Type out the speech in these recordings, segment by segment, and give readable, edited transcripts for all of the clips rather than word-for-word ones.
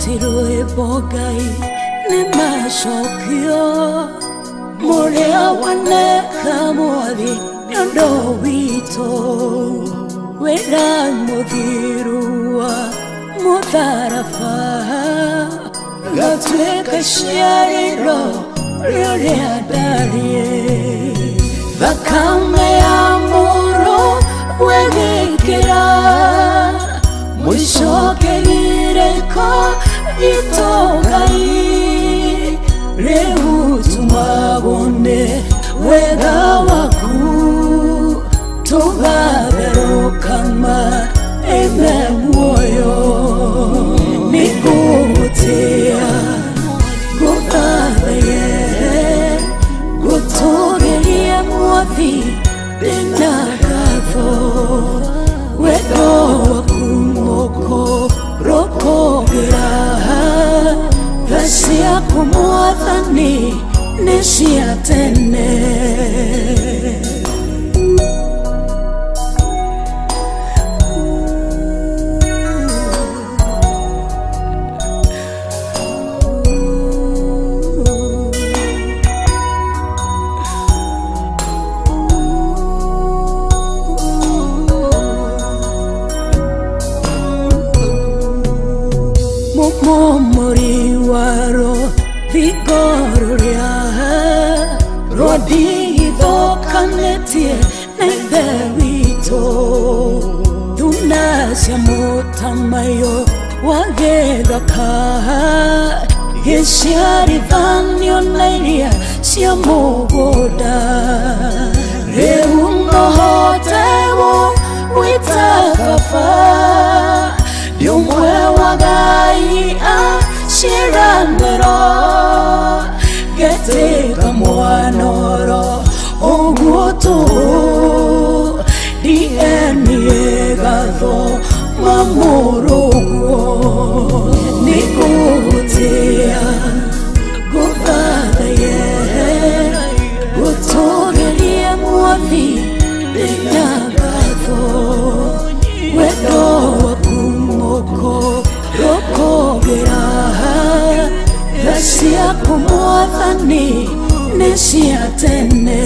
Tiroe bogai ne mashokyo Morea wane kamwadi Nyondo wito Wera mudirua Mudarafa Gatweka shiariro Ryorea darie Vakame amuro Wegekera Mwisho kegireko itogai Rehu tumabone wega waku Tugabero kama eme mwoyo Nikutia Guthaye Gutogerie mwathi Dinakatho Wedo wakumoko Rokogera Vasia kumwathani Neshia tene Momori waro Vigoria Rodi do kanetie Nebevito Dunasia motamayo Wagedaka Yeshari vanyo nairia Siamo goda Reungo hotewo Witafafa Yumwe wagai shiranero Gete kamwanoro Oguoto Dienie gatho Mamorogo Nikutia Guthaye Gutogerie mwathi Dinagatho Wedo wakumoko Rokogera Vasia kumwathani Neshia tene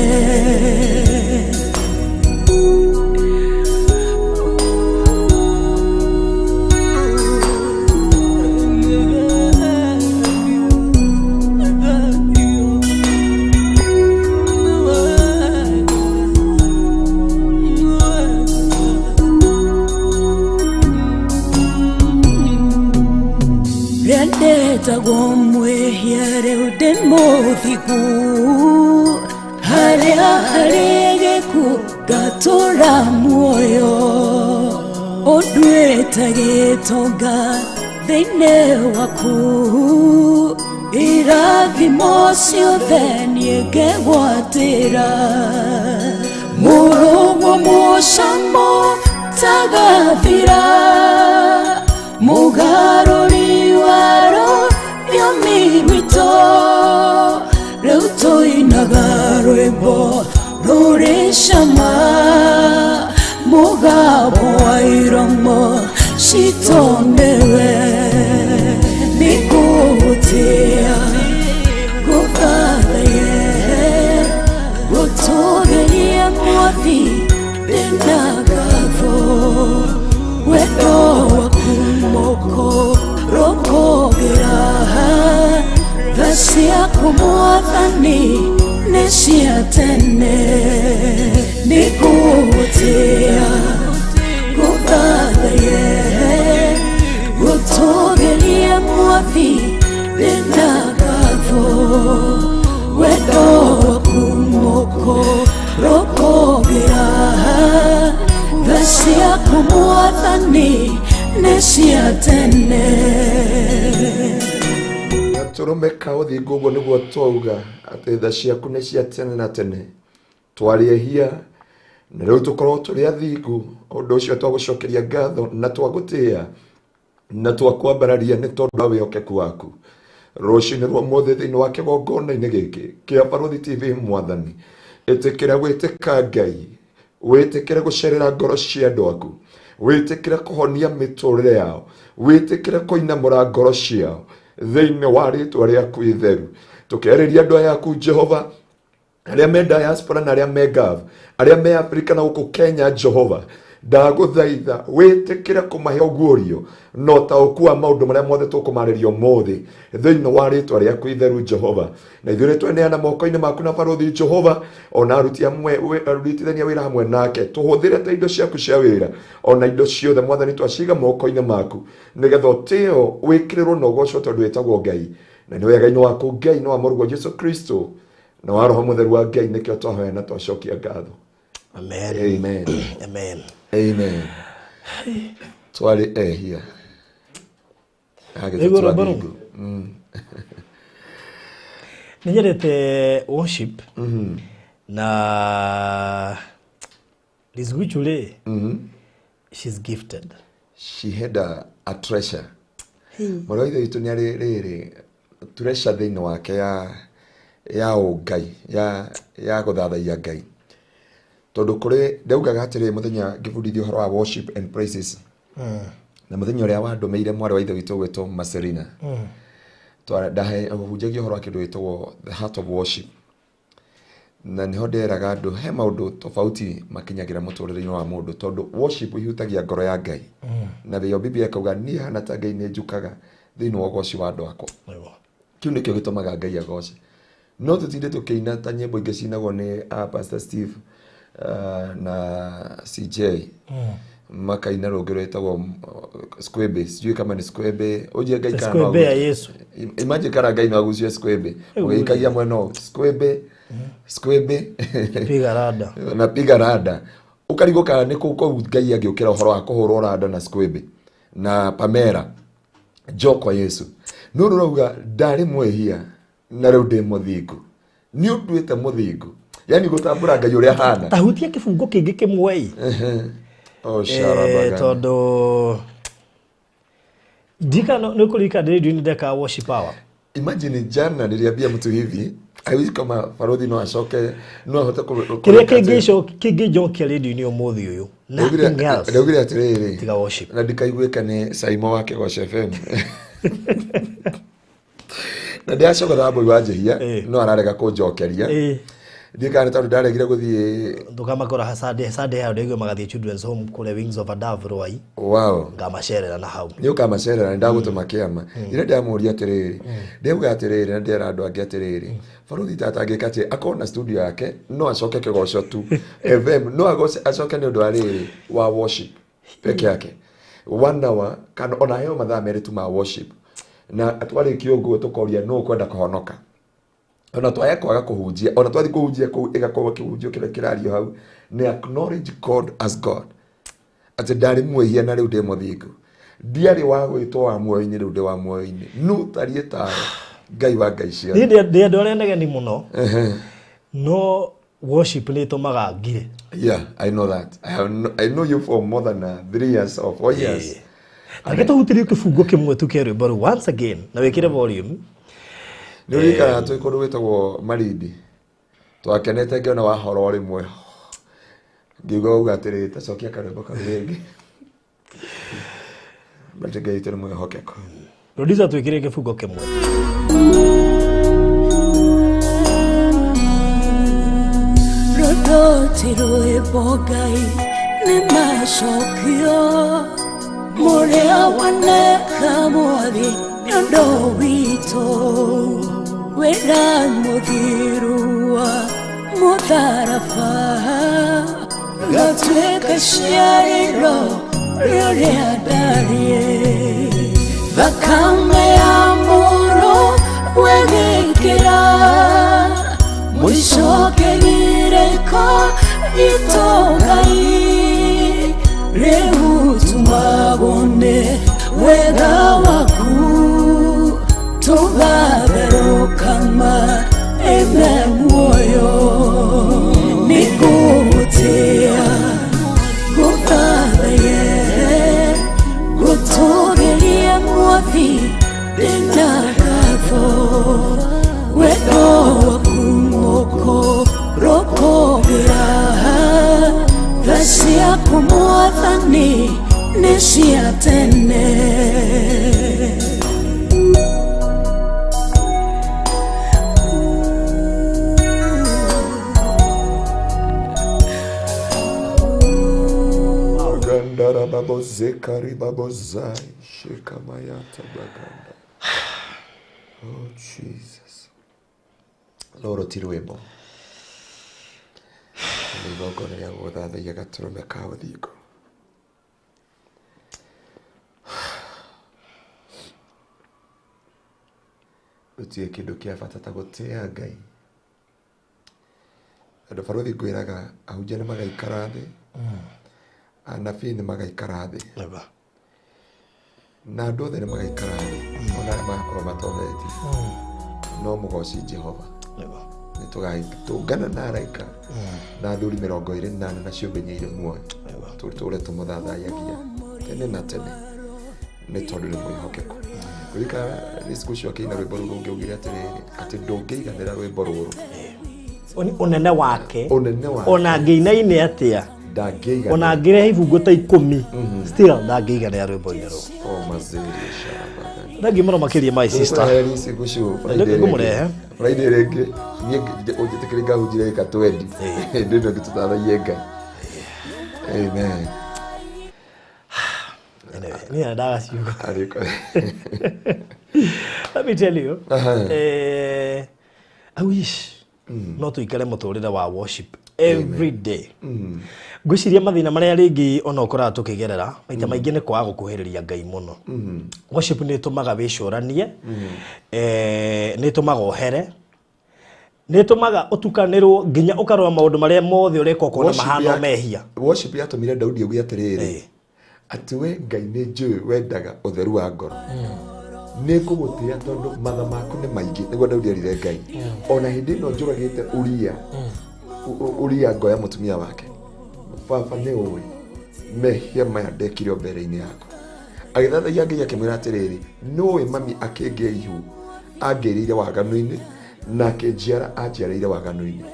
Rendeta gomwe hiare uden mothiku Harea haregeku gatora muoyo Odweta getonga Thine waku Irathimo ciothe niegegwatira Murugo mucamo tagathira Mugaruri waro Yomi wito Reuto inagarwebo Rure shama Mugabo wairomo Shitonewe Nikutia Guthaye Gutogerie mwathi Dinakatho Wedo wakumoko Rokogera Vasia kumwathani Neshia tene Nikutia Guthaye Gutogerie mwathi Dinakatho Wedo wakumoko Rokogera Vasia kumwathani Neshia tene Turumeka uthi gugo niguo twauga ati tha ciaku neshia tene na tene twarie hia na riu tukorwo turi athingu undu ucio twagucokeria ngatho na twagutia na twakwambararia ni tondu wa wĩhokeku waku rucio ni rwa mothe thiini wa kigongona-ini giki kia Baruthi TV mwathani itikira gwitika Ngai witikire gucerera ngoro cia andu aku witikire kuhonia miturire yao, witikire kuinamura ngoro ciao thiini wa ritwa riaku itheru. Tukeriria andu aya aku Jehova, aria me diaspora na aria me gav, aria me Afrika na guku Kenya, Jehova ndaguthaitha witikire kumahe ugurio no ta ukua maundu maria mothe tukumaririo mothi thiini wa ritwa riaku itheru Jehova. Na ithuĩ tweneana moko-inĩ maku na barothi Jehova, ona aruti amwe arutithania wĩra hamwe nake, tuhũthĩre ta indo ciaku cia wĩra, ona indo ciothe Mwathani twaciga moko-inĩ maku, nĩgetha ũtĩo wĩkĩrĩrwo na ũgocwo tondũ wĩtagwo Ngai. Na nĩ wega-inĩ waku Ngai no wa mũrũ wa Jesu Kristo na wa Roho Mũtheru wa Ngai nĩkĩo twahoya na twacokia ngatho. Amen. Amen. Amen. Amen. Twari ehia. Ego baro. Ninyerete worship. Na Lizguchule. She's gifted. She had a treasure. Moroitho itu ni ari treasure thĩinĩ wake ya Ngai, ya gũthathaia Ngai. Tondu kuri ndaugaga atiri muthenya ngibundithio horo wa worship and praises. Na muthenya uria wandumeire mwari wa ithe witu gwitwo Maserina. Twara ndahe hunjagia horo wa kindu witwo the heart of worship. Na niho nderaga andu he maundu tofauti makinyagira muturire-ini wa mundu tondu worship ihutagia ngoro ya Ngai. Na thio Biblia ikauga ni hana ta Ngai ni njukaga thiini wa ugoci wa andu akwa. Kiu nikio gitumaga Ngai agoce. No tutinde tukiina ta nyimbo ingi cinagwo ni Pastor Steve na CJ makaina rũngĩ rwĩtagwo Squebe, sijui kama ni Squebe, ujie Ngai kana Squebe ya Yesu. Imagine kana Ngai no agucio Squebe, ũgĩikagia mweno Squebe, Squebe piga rada na piga rada, ũkarigũka nĩ kũu Ngai angĩũkĩra ũhoro wa kũhũrwo rada na Squebe na Pamela Joko Yesu. No rũrauga ndarĩ mwehia na rĩu ndĩ mũthingu, nĩ ũnduĩte mũthingu, yani gutambura Ngai uria hana tahutia kifungo kingi kimwe oh sharabaga todo dika no kulika radio ni deka worship power. Imagine jana niliambia mtu hivi aishi kama Farodhi no ashoke no ahota kile kingi jonke radio ni omothi uyu nothing else ndaugira atiriri tiga worship na ndikaiguika ni Saimo wake wa FM na ndiacoka thabo iwajehia no ararega kunjokeria ndikana tondu ndaregire guthie ndukamakora hasade hayo ndegwe magathie children's home kule Wings of a Dove Roi. Wow. Ngamacerera na hau ni ukamacerera ndagutuma kiama ire ndamuria atiriri ndeuga atiriri na ndera andu angi atiriri Farodhi tata angikati akona studio yake no acoke kigoco tu FM no agoce acoke ni undu ariri wa worship peke yake 1 hour kana ona heo mathaa meri tu ma worship na atwari kiongo tukoria no kwenda kuhonoka. Ona twaya kwaga kuhunjia, ona twathi kuhunjia ku igakorwo kihunjio kile kirario hau ni acknowledge God as God. Ati ndari mwehia na riu ndi muthingu, ndiari wa gwitwo wa muoyo-ini riu ndi wa muoyo-ini nu tarie ta Ngai wa Ngai cia ndi ndore negeni muno no worship ni tumaga ngire. Yeah, I know that. I know you for more than 3 years or 4 years. Ageta hutirio kifungo kimwe tu kero but once again na wekire volume nurika twikuru witagwo Maridi twakenete ngiona wa horo rimwe ngiuga ugatiri tacokia karembo karengi bategeite rimwe hokeko producer twikire kifungo kimwe rodotiro ebogai ne mashokio morea waneka mwari yondo wito wera muthirua mutharafa gatweka ciariro rĩrĩa ndarie thakame ya mũro wegĩkĩra mũicoke gireko itongai rĩu tumabone wega waku tugatherũkama eme muoyo nĩngũgũtĩa gũthathaiye gũtũgĩrie mwathi ndĩna ngatho wendo waku mũkũrũkũgĩra tha ciaku Mwathani cia tene. Gandara babo zekari babo zai shikamayata baganda. Oh Jesus. Loro tirwemo. Ligogo ya wodha ya gatrome kawadiko. Utie kindu kia fatata gotea Ngai. Ando farothi gwiraga ahunjia ni magaikara thi. Anabii ni magaikara thi. Na andu othe ni magaikara thi. Ona magakorwo matoneti. No mugoci Jehova. Ni tugaitungana na araika. Na athuri 28 na ciũmbe nyeire muoyo. Tũtũre tũmũthathaiyagia tene na tene. Nĩ tondũ nĩ mwĩhokeku. Kurika nisikushwa kina rwĩmbo rũrũ rũngĩugire atĩrĩrĩ atĩ ndũngĩiganĩra rwĩmbo rũrũ. Unene wake. Ona ngĩinaine atĩa. Ndangĩiganĩra. Ona ngĩrehe ibungo ta 10. Still ndangĩiganĩra rwĩmbo-inĩ rũrũ. Oh mazuri shaba. Ndangi mũno makĩria my sister. Nisikushwa. Ngũmũrehe. Friday rĩngĩ niĩ ũnjĩtĩkĩrie ngahunjire ĩka 20. Ndĩno ngĩtũthathaiye Ngai. Amen. Anyway, let me tell you, I wish not to ikare mũtũrĩre wa worship every day. Ngwĩciria mathĩna marĩa rĩngĩ ona ũkoraga tũkĩgerera maita maingĩ nĩ kwaga gũkuhĩrĩria Ngai mũno. Worship nĩ ĩtũmaga wĩcũranie, nĩ ĩtũmaga ũhere, nĩ ĩtũmaga ũtukanĩrwo nginya ũkarora maũndũ marĩa mothe ũreka ũkona mahana mehia. Worship yatũmire Daudi auge atĩrĩrĩ ati we Ngai nĩ njũĩ wendaga ũtheru wa ngoro. Nĩ kũgũtĩa tondũ matha maku nĩ maingĩ. Nĩguo Daudi erire Ngai. Ona hĩndĩ ĩno njũragĩte Uria ngoya mũtumia wake. Baba nĩ ũĩ mehia maya ndekire mbere-inĩ yaku. Agĩthathaiya Ngai akĩmwĩra atĩrĩrĩ nĩũĩ mami akĩngĩa ihu angĩrĩire waganu-inĩ na akĩnjiara anjiarĩire waganu-inĩ.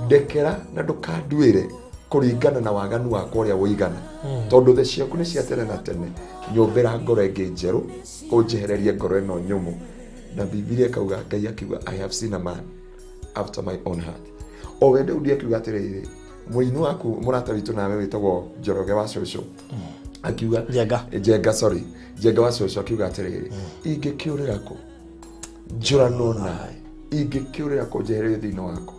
Ndekera na ndũkanduĩre kũringana na waganu wakwa ũrĩa woigana. Tondũ the ciaku nĩ cia tene na tene. Nyũmbĩra ngoro ĩngĩ njerũ ũnjehererie ngoro ĩno nyũmũ. Na Biblia ĩkauga Ngai akiuga I have seen a man after my own heart. O we Daudi akiuga atĩrĩrĩ mũini waku mũrata witũ nawe wĩtagwo Njoroge wa Cũcũ. Akiuga Njenga wa Cũcũ akiuga atĩrĩrĩ ingĩkĩũrĩra kũ njũranwo nawe ingĩkĩũrĩra kũ njehererie thĩinĩ wakwa.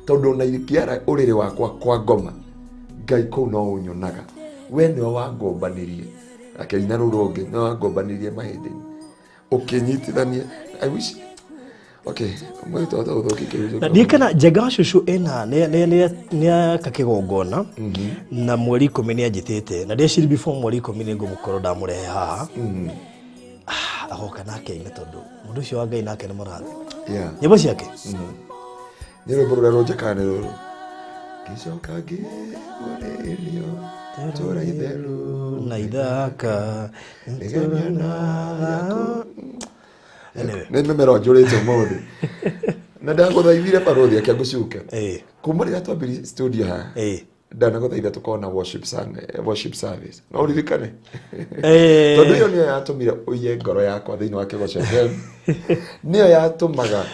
Tondũ na ingĩara ũrĩrĩ wakwa kwa ngoma Ngai kũu no ũnyonaga. We nĩwe wangũmbanirie. Akĩina rũrũ rũngĩ nĩwe wangũmbanirie mahĩndĩ-inĩ. Ũkĩnyitithania. I wish. Okay. Mwĩto ũthũki kĩrĩndĩ. Na ndikana Njenga wa Cũcũ ena nĩ kakĩgongona na mweri 10 nĩ anjĩtĩte. Na ndĩreciria before mweri 10 nĩ ngũmũkorwo ndamũrehe haha. Agoka nake ine tondũ mũndũ ũcio wa Ngai nake nĩ mũrathi. Nyĩmbo ciake. Nĩ rwĩmbo rũrĩa rũnjĩkaga nĩ rũrũ. Gicoka ngĩgũrĩrio tũra itherũ na ithaka nĩ mĩmera njũrĩte ũmũthĩ. Na ndagũthaithire barothi akĩangũcuke. Kuma rĩrĩa twambĩrĩirie studio haha ndanagũthaitha tũkorwo na worship service. No ũririkane? Tondũ ĩyo nĩyo yatũmire ũiye ngoro yakwa thĩinĩ wa Kĩgoco FM. Nĩyo yatũmaga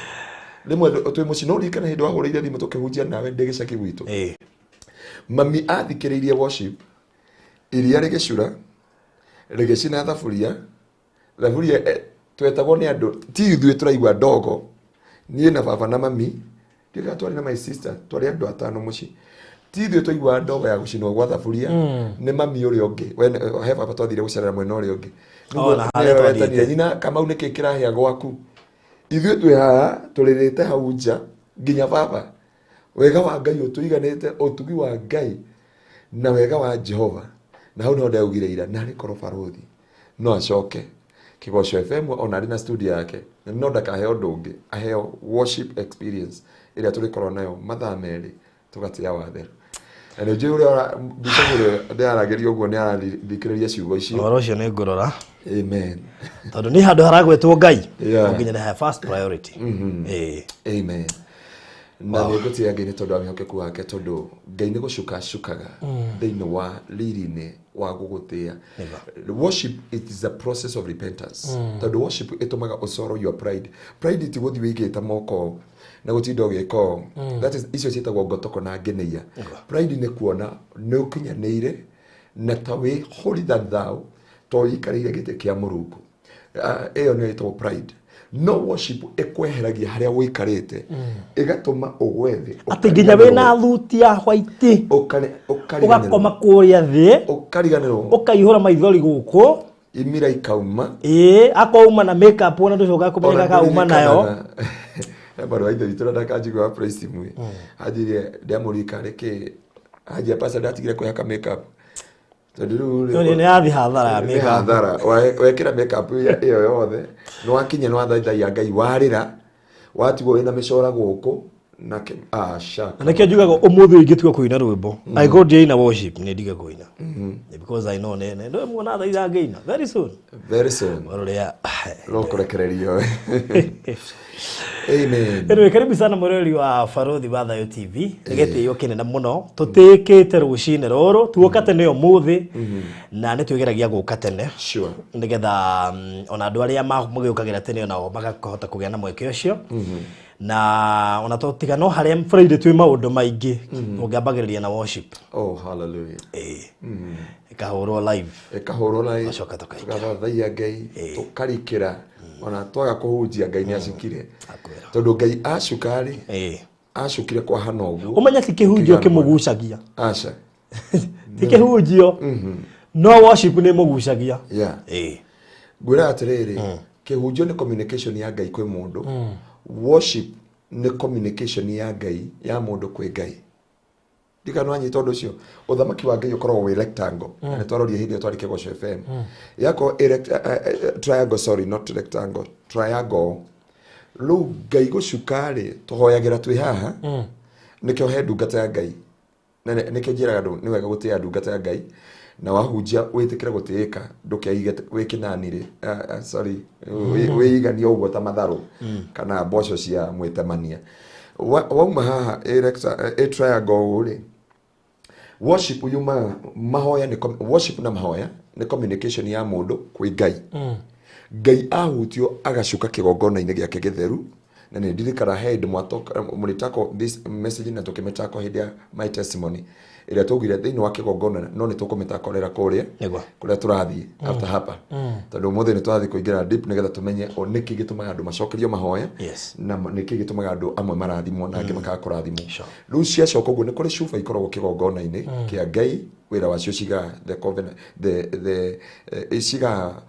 rimwe twĩ mũciĩ no ũririkane hĩndĩ wahũrĩire thimũ tũkĩhunjia nawe ndĩgĩcaki gwitũ. Mami athikĩrĩirie worship iria rĩgĩcura rĩgĩcina thaburia twetagwo nĩ andũ ti ithuĩ tũraigua ndogo. Niĩ na baba na mami ndiga twarĩ na my sister twarĩ andũ 5 mũciĩ. Ti ithuĩ tũigua ndogo ya gũcinwo gwa thaburia nĩ mami ũrĩa ũngĩ. He baba twathire gũcerera mwena ũrĩa ũngĩ. Nĩguo nyina Kamau nĩkĩ kĩrahĩa gwaku. Ithuĩ twĩ haha tũrĩrĩte hau nja nginya baba. Wega wa Ngai ũtũiganĩte ũtugi wa Ngai na wega wa Jehova. Na hau no ndaugire ira na rĩ korwo barothi no acoke Kĩgoco FM ona arĩ na studio yake. No ndakahe ũndũ ũngĩ aheo worship experience ĩrĩa tũrĩkorwo nayo mathaa merĩ tũgatĩa watheru. Na nĩ njũĩ ũrĩa mbicagũrĩ ndĩarageria ũguo nĩ arathikĩrĩria ciugo icio. Ũhoro ũcio nĩ ngũrora. Amen. Tondũ nĩ handũ haragwetwo Ngai. Nginya the first priority. Amen. na nä ngå tia ngai nä tondå wa mä hokeku wake tondå ngai nä gå cukaga thä-inä wa riri-inä wa gå gå tä a. Worship it is a process of repentance tondå worship ä tå maga å sorrow your pride. Pride ti gå thiä wä igä ta moko na gå tinda å gä ka that is icio ciätagwo ngotoko na ngeneia. Pride nä kuona nä å kinyanä ire na ta wä holy than thou to ikarä ire gä tä kä a må rungu ä yo nä ĩtagwo pride. No worship ekweheragia haria wikarite igatuma ugwethe ati nginya wina thuti ya white ugakoma kuria thi ukariganirwo ukaihura maithori guku imira ikauma akauma na makeup wona nducoka kumenya kauma nayo bado aitha itira ndakajigo wa praise mwe ajire ndiamurika reke aje pasa ndatigire kuhaka makeup Ndio ni athi hathara ya makeup. Hathara wekira makeup iyo yothe no wakinya no wathaithaia ngai warira watigwo wina micora guku na shaka na kijugaga umuthi ingituka kuina rwimbo I go day in worship ni ndiga kuina because I know nene ndo muona thaitha ngai na very soon waruria lokorekererio Amen. Ero karibu sana murori wa Farothi wa Thayo TV. Nigete yo kinene muno. Tutikite rucine roro, tuoka tene umuthi na ni twigeragia guka tene. Sure. Nigetha ona andu aria magiukagira tene ona magakahota kugia na mweke ucio. Na ona totiga no haria Friday twi maundu maingi. Ungambagiriria na worship. Oh hallelujah. Ikahurwo live. Acoka tukaithaia ngai tukarikira ona twaga kuhunjia ngai ni acukire tondu ngai acukari acukire kwa hana uguo umenya ti kihunjio kimugucagia aca ti kihunjio no worship ni mugucagia ngwira atiriri kihunjio ni communication ya ngai kwi mundu worship ni communication ya ngai ya mundu kwi ngai dikano anyi tondu cio uthamaki wa ngai ukorwo wi rectangle na twaroria hindi twari Kigosho FM yako triangle, sorry not rectangle, triangle lu ngai gucukari tuhoyagira twi haha nikyo he ndungata ya ngai na nikyo njiraga ndu ni wega gutia ndungata ya ngai na wahunjia witikira gutiika ndukeige wikinanire sorry wiigania uguo ta matharu kana mboco cia mwitemania wauma haha triangle ri worship yuma mahoya ni worship na mahoya ni communication ya mundu kwi ngai ngai ahutio agacuka kigongona-ini giake githeru na ni ndirikana head mwatoka mulitako this message na tukimetako hidi ya my testimony ila tugire thini wa kigongona no ni tukumetakorera kuria kuria turathie after hapa tondu muthe ni twathie kuingira deep nigetha tumenye o niki gitumaga andu macokerio mahoya na niki gitumaga andu amwe marathimwo na angi makakurathimwo riu ciacoka uguo ni kuri cuba ikoragwo kigongona-ini kia ngai wira wacio ciga the covenant the ciga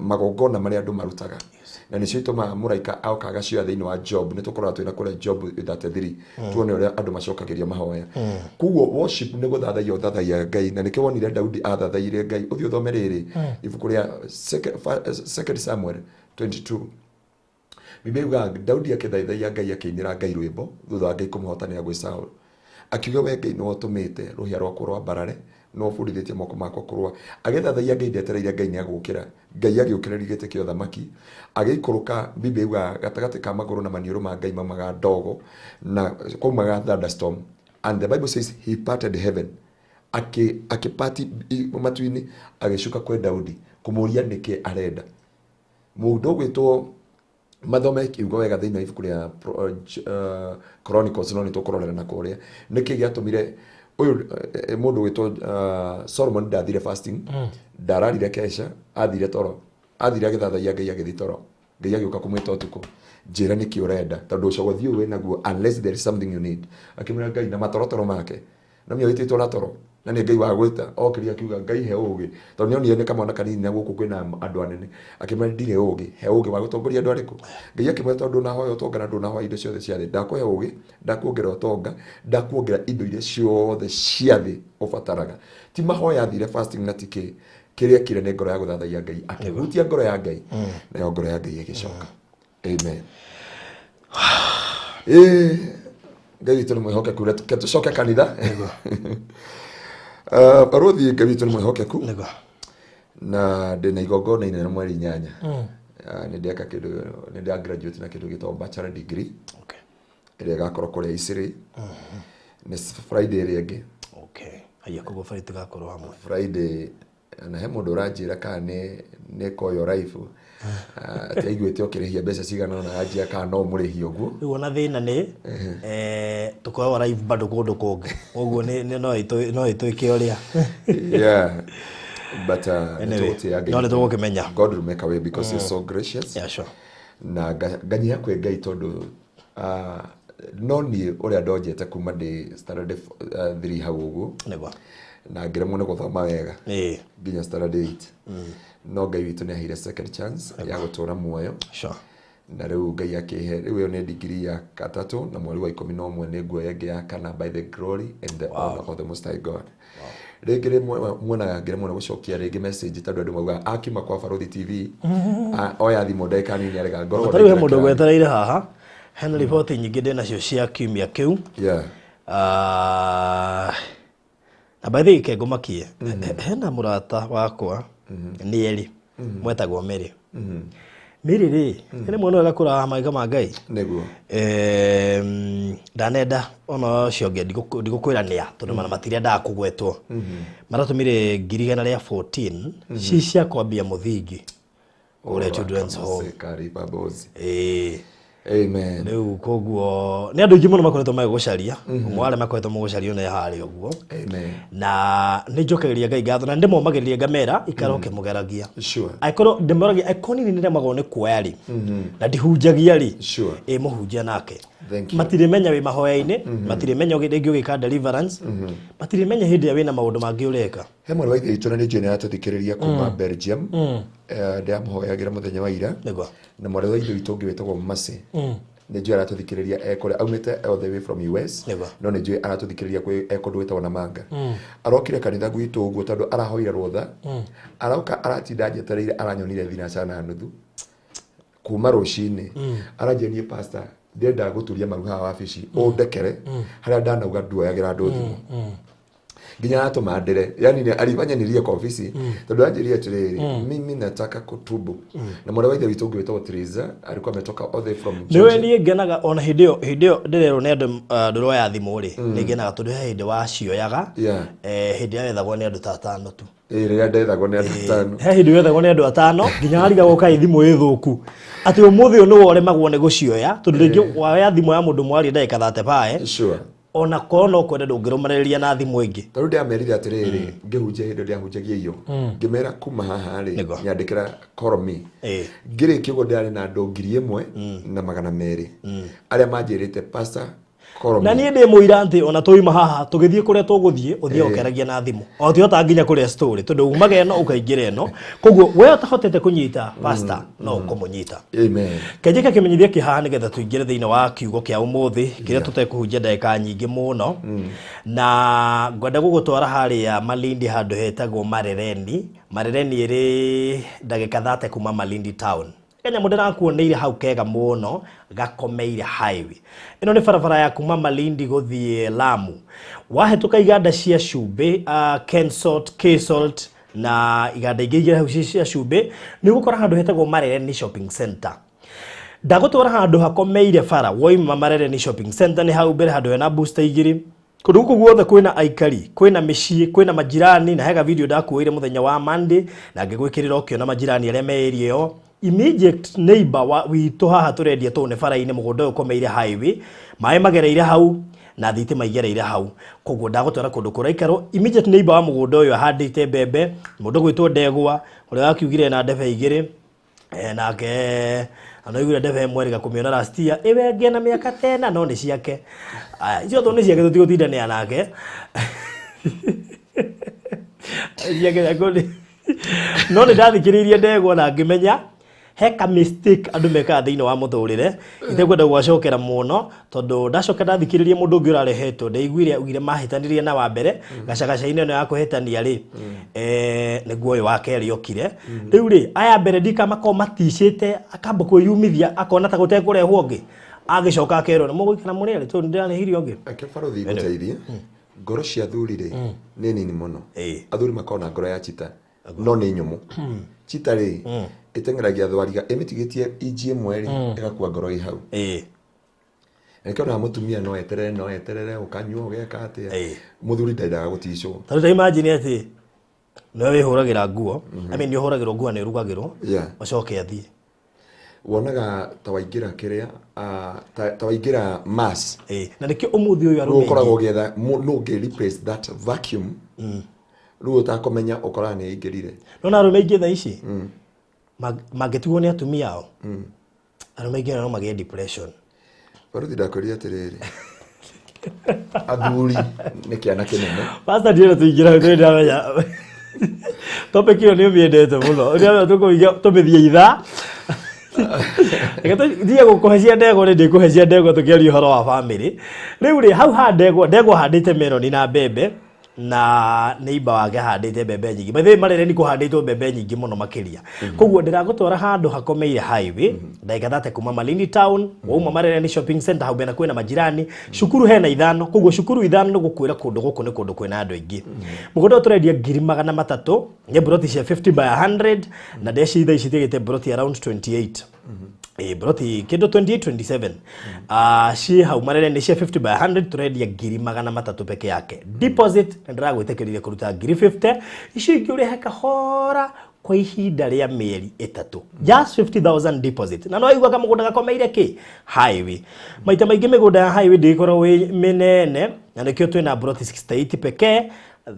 magongona maria andu marutaga na ni cio ituma muraika aukaga cio thiini wa Job ni tukoragwo twina kule Job 33 tuone uria andu macokagiria mahoya kuguo worship ni guthathaia ngai na nikio wonire Daudi athathaire ngai uthio thomerere ibuku ria 2 Samuel 22 Biblia Daudi akithaithaia ngai akiinira ngai rwimbo thutha wa ngai kumuhotanira gwi Saul akiuga we ngai no tumite ruhia rwako rwa barare no fundithĩtie moko makwa kurwa agethathaia ngai ndetereire ngai niagukira ngai agiukira rigite kio thamaki agikuruka Biblia gatagati ka maguru na maniuru ma ngai mamaga ndogo na kumaga thunderstorm and the Bible says he parted heaven akipati matuini agishuka kwa Daudi kumuria niki arenda mundu gwitwo mathome kiugo wega thiini wa ibuku ria Chronicles no ni tukurorera na kuria niki giatumire uyu mundu witwo Solomon ndathire fasting ndararire kesha athire toro athire agithathaia ngai agithi toro ngai agiuka kumwita utuku njira niki urenda tondu ucogo thiu we naguo unless there is something you need akimira ngai na matorotoro make na mio ititwo na toro na ni ngai wa gwita okiria kiuga ngai he ugi tondu nionire ni kamwana kanini na guku kwina andu anene akimira ndire ugi he ugi wa gutongoria andu ariku ngai akimira tondu na hoyo tonga na ndu na hoyo indo ciothe cia thi ndakuhe ugi ndakuongera utonga ndakuongera indo iria ciothe cia thi ubataraga ti mahoya thire fasting na tiki kiria kire ni ngoro ya guthathaia ngai akihutia ngoro ya ngai na ngoro ya ngai igicoka amen ngai witu ni mwihokeku tucoke kanitha Farothi ngai witu ni mwihokeku na ndina igongona inene mweri 8 ni ndeka kindu ni ndia graduate na kindu gitwa bachelor degree ĩrĩa ĩgakorwo kũrĩa Isiri. Nĩ Friday ĩrĩa ĩngĩ. Okay. Aya koguo Friday tugakorwo hamwe. Friday na he mũndũ ũranjĩra kana nĩ koyo life. Ataiguĩte ũkĩrĩhia mbeca cigana ona anjia kana no mũrĩhi ũguo. Rĩu ona thĩna nĩ tukoragwo live bado kũndũ kũngĩ. Ũguo no ĩtuĩke ũrĩa. Yeah. But anyway, no nĩtũgũkĩmenya. God will make a way because he's so gracious. Yeah, sure. Na nganyia kwĩ Ngai tondũ no niĩ ũrĩa ndonjete kuma ndĩ standard 3 hau ũguo. Nĩguo. Na ngĩremwo nĩ gũthoma wega. Nginya standard 8. No Ngai witũ nĩ ahire second chance ya gũtũra muoyo. Sure. Na rĩu Ngai akĩhe rĩu nĩ degree ya 3 na mweri wa 11 nĩ nguoya ĩngĩ ya 4 by the glory and the honor of the Most High God. Rĩngĩ muonaga ngĩremwo nĩ gũcokia rĩngĩ message tondũ andũ mauga akima kwa Barothi TV oya thimũ ndagĩka nini arega ngoro. Tarĩu he mũndũ gwetereire haha. Hena riboti nyingĩ ndĩnacio cia kiumia kĩu. Yeah. Na by the way kengomakie hena mũrata wakwa nĩ mwetagwo Mary. Mary rĩ nĩ mwana wega kũra maiga ma Ngai. Nĩguo. Ndanenda ona ũcio ũngĩ ndigũkwĩra nĩa tondũ mana matirĩa ndakũgwetwo. Maratũmire 2014 ci cia kwambia mũthingi ũrĩa children's home. Amen. Rĩu koguo nĩ andũ aingĩ mũno makoretwo magĩgũcaria. Ũmwe arĩa makoretwo mũgũcaria nĩ harĩ ũguo. Amen. Na nĩ njokagĩria Ngai ngatho na ndĩmomagĩrĩria ngamera ikaroke mũgeragia. Sure. Aikorwo ndĩmoragia aikoni nĩ ndĩremagwo nĩ kuoya rĩ. Na ndihunjagia rĩ. Sure. Mũhunjia nake. Matirĩmenya wĩ mahoya-inĩ, matirĩmenya rĩngĩ ũgĩka deliverance, matirĩmenya hĩndĩ ĩrĩa wĩna maũndũ mangĩ ũreka. He mwana wa ithe witũ na nĩ njũĩ nĩ aratũthikĩrĩria kuma Belgium. Ndĩramũhoyagĩra mũthenya wa ira. Na mwana wa ithe witũ ũngĩ wĩtagwo Masi. Nĩ njũĩ aratũthikĩrĩria ekũrĩa aumĩte all the way from US. No nĩ njũĩ aratũthikĩrĩria kwĩ ekũndũ wĩtagwo Namanga. Arokire kanitha gwitũ ũguo tondũ arahoire rũtha. Arauka aratinda njetereire aranyonire thinacara na nuthu. Kuma rũcinĩ aranjĩrie pastor ndenda gũturia maruha wa wabici ũndekere harĩa ndanauga nduoyagĩra andũ thimũ nginya atũma ndere yani nĩ alifanyanirie kwa ofisi tondũ anjĩrie atĩrĩrĩ mimi nataka kutubu na mwana wa ithe witũ ũngĩ wĩtagwo Teresa alikuwa ametoka all the way from Georgia. Niĩ ngenaga ona hĩndĩ ĩyo ndĩrerwo nĩ andũ ndũroya thimũ rĩ nĩ ngenaga tondũ he hĩndĩ wacioyaga hĩndĩ ya wethagwo nĩ andũ ta 5 tu rĩrĩa ndethagwo nĩ andũ 5 he hĩndĩ wethagwo nĩ andũ 5 nginya arigagwo kaĩ thimũ ĩthũku atĩ ũmũthĩ ũyũ nĩwe ũremagwo nĩ gũcioya tondũ rĩngĩ waya thimũ ya mũndũ mwari ndagĩka 35 sure ona kono kwenda ndũngĩrũmanĩrĩria na thimũ ĩngĩ tondũ ndĩamerire atĩrĩrĩ ngĩhunjia hĩndĩ ĩrĩa hunjagia iyo ngĩmera kuma haha rĩ nyandĩkĩra call me ngĩrĩkia ũguo ndĩarĩ na andũ 1,200 arĩa manjĩrĩte pastor na niĩ ndĩ mũira atĩ ona tũima haha tũgĩthiĩ kũrĩa tũgũthiĩ ũthiĩ ũkeragia na thimũ o tihota nginya kũrĩa story tondũ umaga ĩno ũkaingĩra ĩno koguo we ũtahotete kũnyita pastor no ũkũmũnyita. Amen. Kenjeka kĩmenyithia kĩhaha nĩgetha tũingĩre thĩinĩ wa kiugo kĩa ũmũthĩ kĩrĩa tũtekũhunjia ndagĩka nyingĩ mũno na ngwenda gũgũtwara harĩa Malindi handũ hetagwo Marereni ĩrĩ ndagĩka 30 kuma Malindi town. Kenya mũndũ nakuoneire hau kega mũno gakomeire highway. Ĩno nĩ barabara ya kuma Malindi gũthiĩ Lamu. Wahĩtũka iganda cia cumbĩ Kensalt, K-Salt na iganda ingĩ hau cia cumbĩ nĩ gũkora handũ hetagwo Marereni shopping center. Ndagũtwara handũ hakomeire bara woima Marereni shopping center nĩ hau mbere handũ hena booster igĩrĩ. Kũndũ gũkũ guothe kwĩna aikari, kwĩna mĩciĩ, kwĩna majirani na hega video ndakuoire mũthenya wa Monday na ngĩgwĩkĩrĩra ũkĩona majirani arĩa me area ĩyo. Immediate neighbor witũ haha tũrendia tũne bara-inĩ mũgũnda ũyũ ũkomeire highway maĩ magereire hau na thitima igereire hau koguo ndagũtwara kũndũ kũraikarwo. Immediate neighbor wa mũgũnda ũyũ ahandĩte mbembe mũndũ gwĩtwo Ndegwa ũrĩa wakiugire na ndebe igĩrĩ nake anoigire ndebe ĩmwe kũmĩona last year ĩwengia na mĩaka 10 no nĩ ciake icio tũ nĩ ciake tũtigũtindania nake no nĩ ndathikĩrĩirie Ndegwa na ngĩmenya heka mistake andũ mekaga thĩinĩ wa mũtũrĩre itekwenda gwacokera mũno tondũ ndacoka ndathikĩrĩria mũndũ ũngĩ ũrarehetwo ndaiguire augire mahĩtanĩrie na wa mbere gacagaca-inĩ ĩno ya kũhĩtania rĩ nĩguo ũyũ wa kerĩ okire rĩu rĩ aya mbere ndikamakorwo maticĩte akamba kwĩyumithia akona ta gũtekũrehwo ũngĩ agĩcoka akerwo nĩ mũgũikara mũrĩarĩ tondũ ndĩranehirie ũngĩ Barothi gũteithie ngoro cia athuri rĩ nĩ nini mũno athuri makona ngoro ya chita no nĩ nyũmũ chita rĩ ĩteng'eragia thwariga ĩmĩtigĩtie inji ĩmwe rĩ ĩgakua ngoro ĩ hau Ekona mutumia no eterere ukanyua ugeka atia. Muthuri ndairaga guticwo. Tari imagine ati no wihuragira nguo. I mean yohuragirwo nguo ne rugagirwo. Ucoke athie. Wonaga tawaingira kiria tawaingira mass. Na nikio umuthi uyu arume. Ukoragwo getha no ge replace that vacuum. Ru utakomenya ukora ni ingirire. No na arume ingi tha ici. Magetugo ni atumia ao. Arume ingi no mage depression. Baruthi ndakoria atiriri. Athuri ni kiana kinene. Pastor ndiye tuingira ndio ndamenya. Topic iyo ni miendete muno. Ndio tukuiga tumithie itha. Ndiye gukuhecia ndego ni ndikuhecia ndego tukiaria horo wa family. Riu ri hau ha ndego handite meloni na mbembe na neighbor wake handite mbembe nyingi. Bethe marere ni kuhanditwo mbembe nyingi muno makiria. Koguo ndiragutwara handu hakomeire highway ndaigathate kuma Malindi town, wauma marere ni shopping center hau bena kwina majirani, cukuru hena ithano. Koguo cukuru ithano ni gukwira kundu guku ni kundu kwina andu aingi. Mugondo turendia 300,000 nye broti cia 50 by 100 na deshi itha icitigite broti around 28. Broti kido 28-27. Shi hau marere ni cia 50 by 100 turendia 300,000 peke yake. Deposit ndiragwitikirire kuruta 50 icio ingi uri heka hora kwa ihinda ria mieri 3. Just 50,000 deposit. Na no igwa kama mugunda gakomeire ki highway. Maita maingi migunda ya highway ndikorwo wi minene na nikio twina broti 68 peke.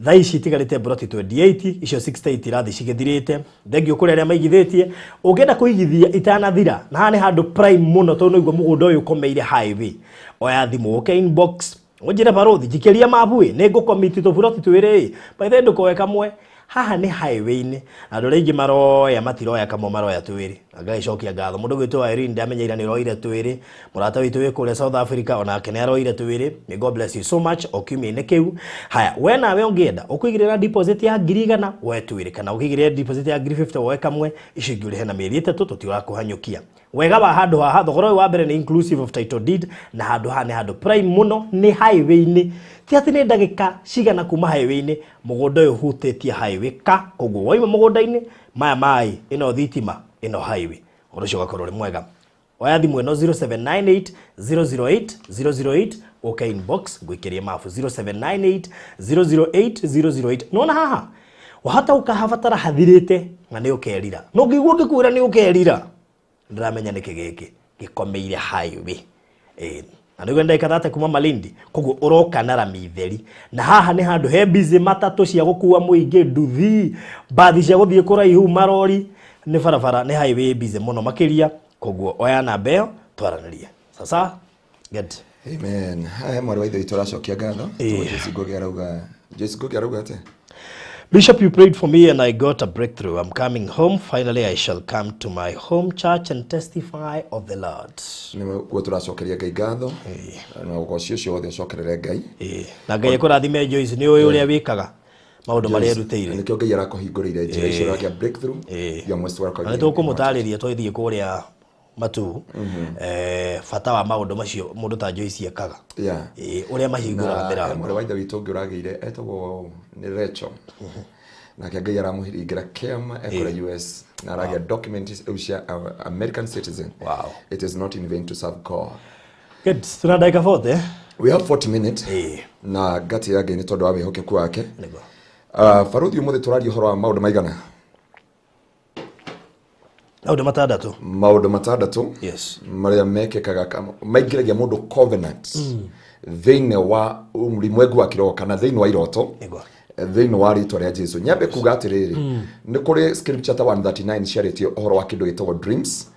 Thaici tigarite broti 28 icio 68 rathi cigithirite thengio kuri aria maigithitie ungenda kuigithia itanathira na hani handu prime muno to no igwa mugunda uyu komeire highway oya thimu uke inbox unjire barothi jikiria mabui ni ngukomiti to broti twiri by the end ko kamwe haha ni highway ni andu reingi maroya matiroya kamo maroya twiri agaicokia ngatho mundu gwitwa Irene ndamenyeira ni roire twiri murata witu wi kule South Africa ona kene aroire twiri. May God bless you so much okiumine kiu. Haya we nawe ungienda ukuigirira deposit ya 100 we twiri kana ukigirira deposit ya 50 we kamwe icio ngi uri hena mieri 3 tutira kuhanyukia wega wa handu ha thogoro wa mbere ni inclusive of title deed na handu ha ni handu prime muno ni highway ni ti ati ni ndagika cigana kuma highway ni mugunda uyu hutitie highway ka koguo waima mugunda-ini maya mai ino thitima ino highway urucio gakorwo ri mwega oya thimu ino 0798 008 008 okay inbox gwikiria mafu 0798 008 008 nona haha wahata ukahavatara hathirite na ni ukerira no ngigwo ngikuira ni ukerira ndiramenya niki giki gikomeire highway andu ndeka thate kuma Malindi koguo uroka na ramitheri na haha ni handu he busy matatu cia gukua muingi nduthi bathi cia guthie kuraihu marori ni barabara ni highway busy muno makiria koguo oya na beo twaranirie sasa get amen. Haya mwari wa ithe turacokia ngatho Jesse Gogi arauga ate Bishop, you prayed for me and I got a breakthrough. I'm coming home. Finally, I shall come to my home church and testify of the Lord. Niguo turacokeria Ngai ngatho na ugocio cio othe cokerere Ngai na Ngai ekurathime Joyce ni uyu uria wikaga maundu maria erutire nikio Ngai arakuhingurire njira icio rakia breakthrough ya mwezi wa kwa tukumutariria twithie kuria matu fata wa maundu macio mundu ta Joyce ekaga uria mahinguraga mirango mwari wa ithe witu ngi uragire etagwo ni Rachel na Ngai aramuhiringira kema ekora US na aragia document ucia American citizen. Wow, it is not in vain to serve God. Good. Tunadaika 40 we have 40 minutes na gati ya Ngai ni tondu wa wihokeku wake faruthi umuthi turario horo wa maundu maigana maundu matandatu yes maria mekekaga kama maingiragia mundu covenant thiine wa ulimwengu wa kiroho kana thiine wa iroto thiine wa ritwa ria Jesu nyambe kuga atiriri ni kuri scripture ta 139 ciarĩtio uhoro wa kindu gitagwo dreams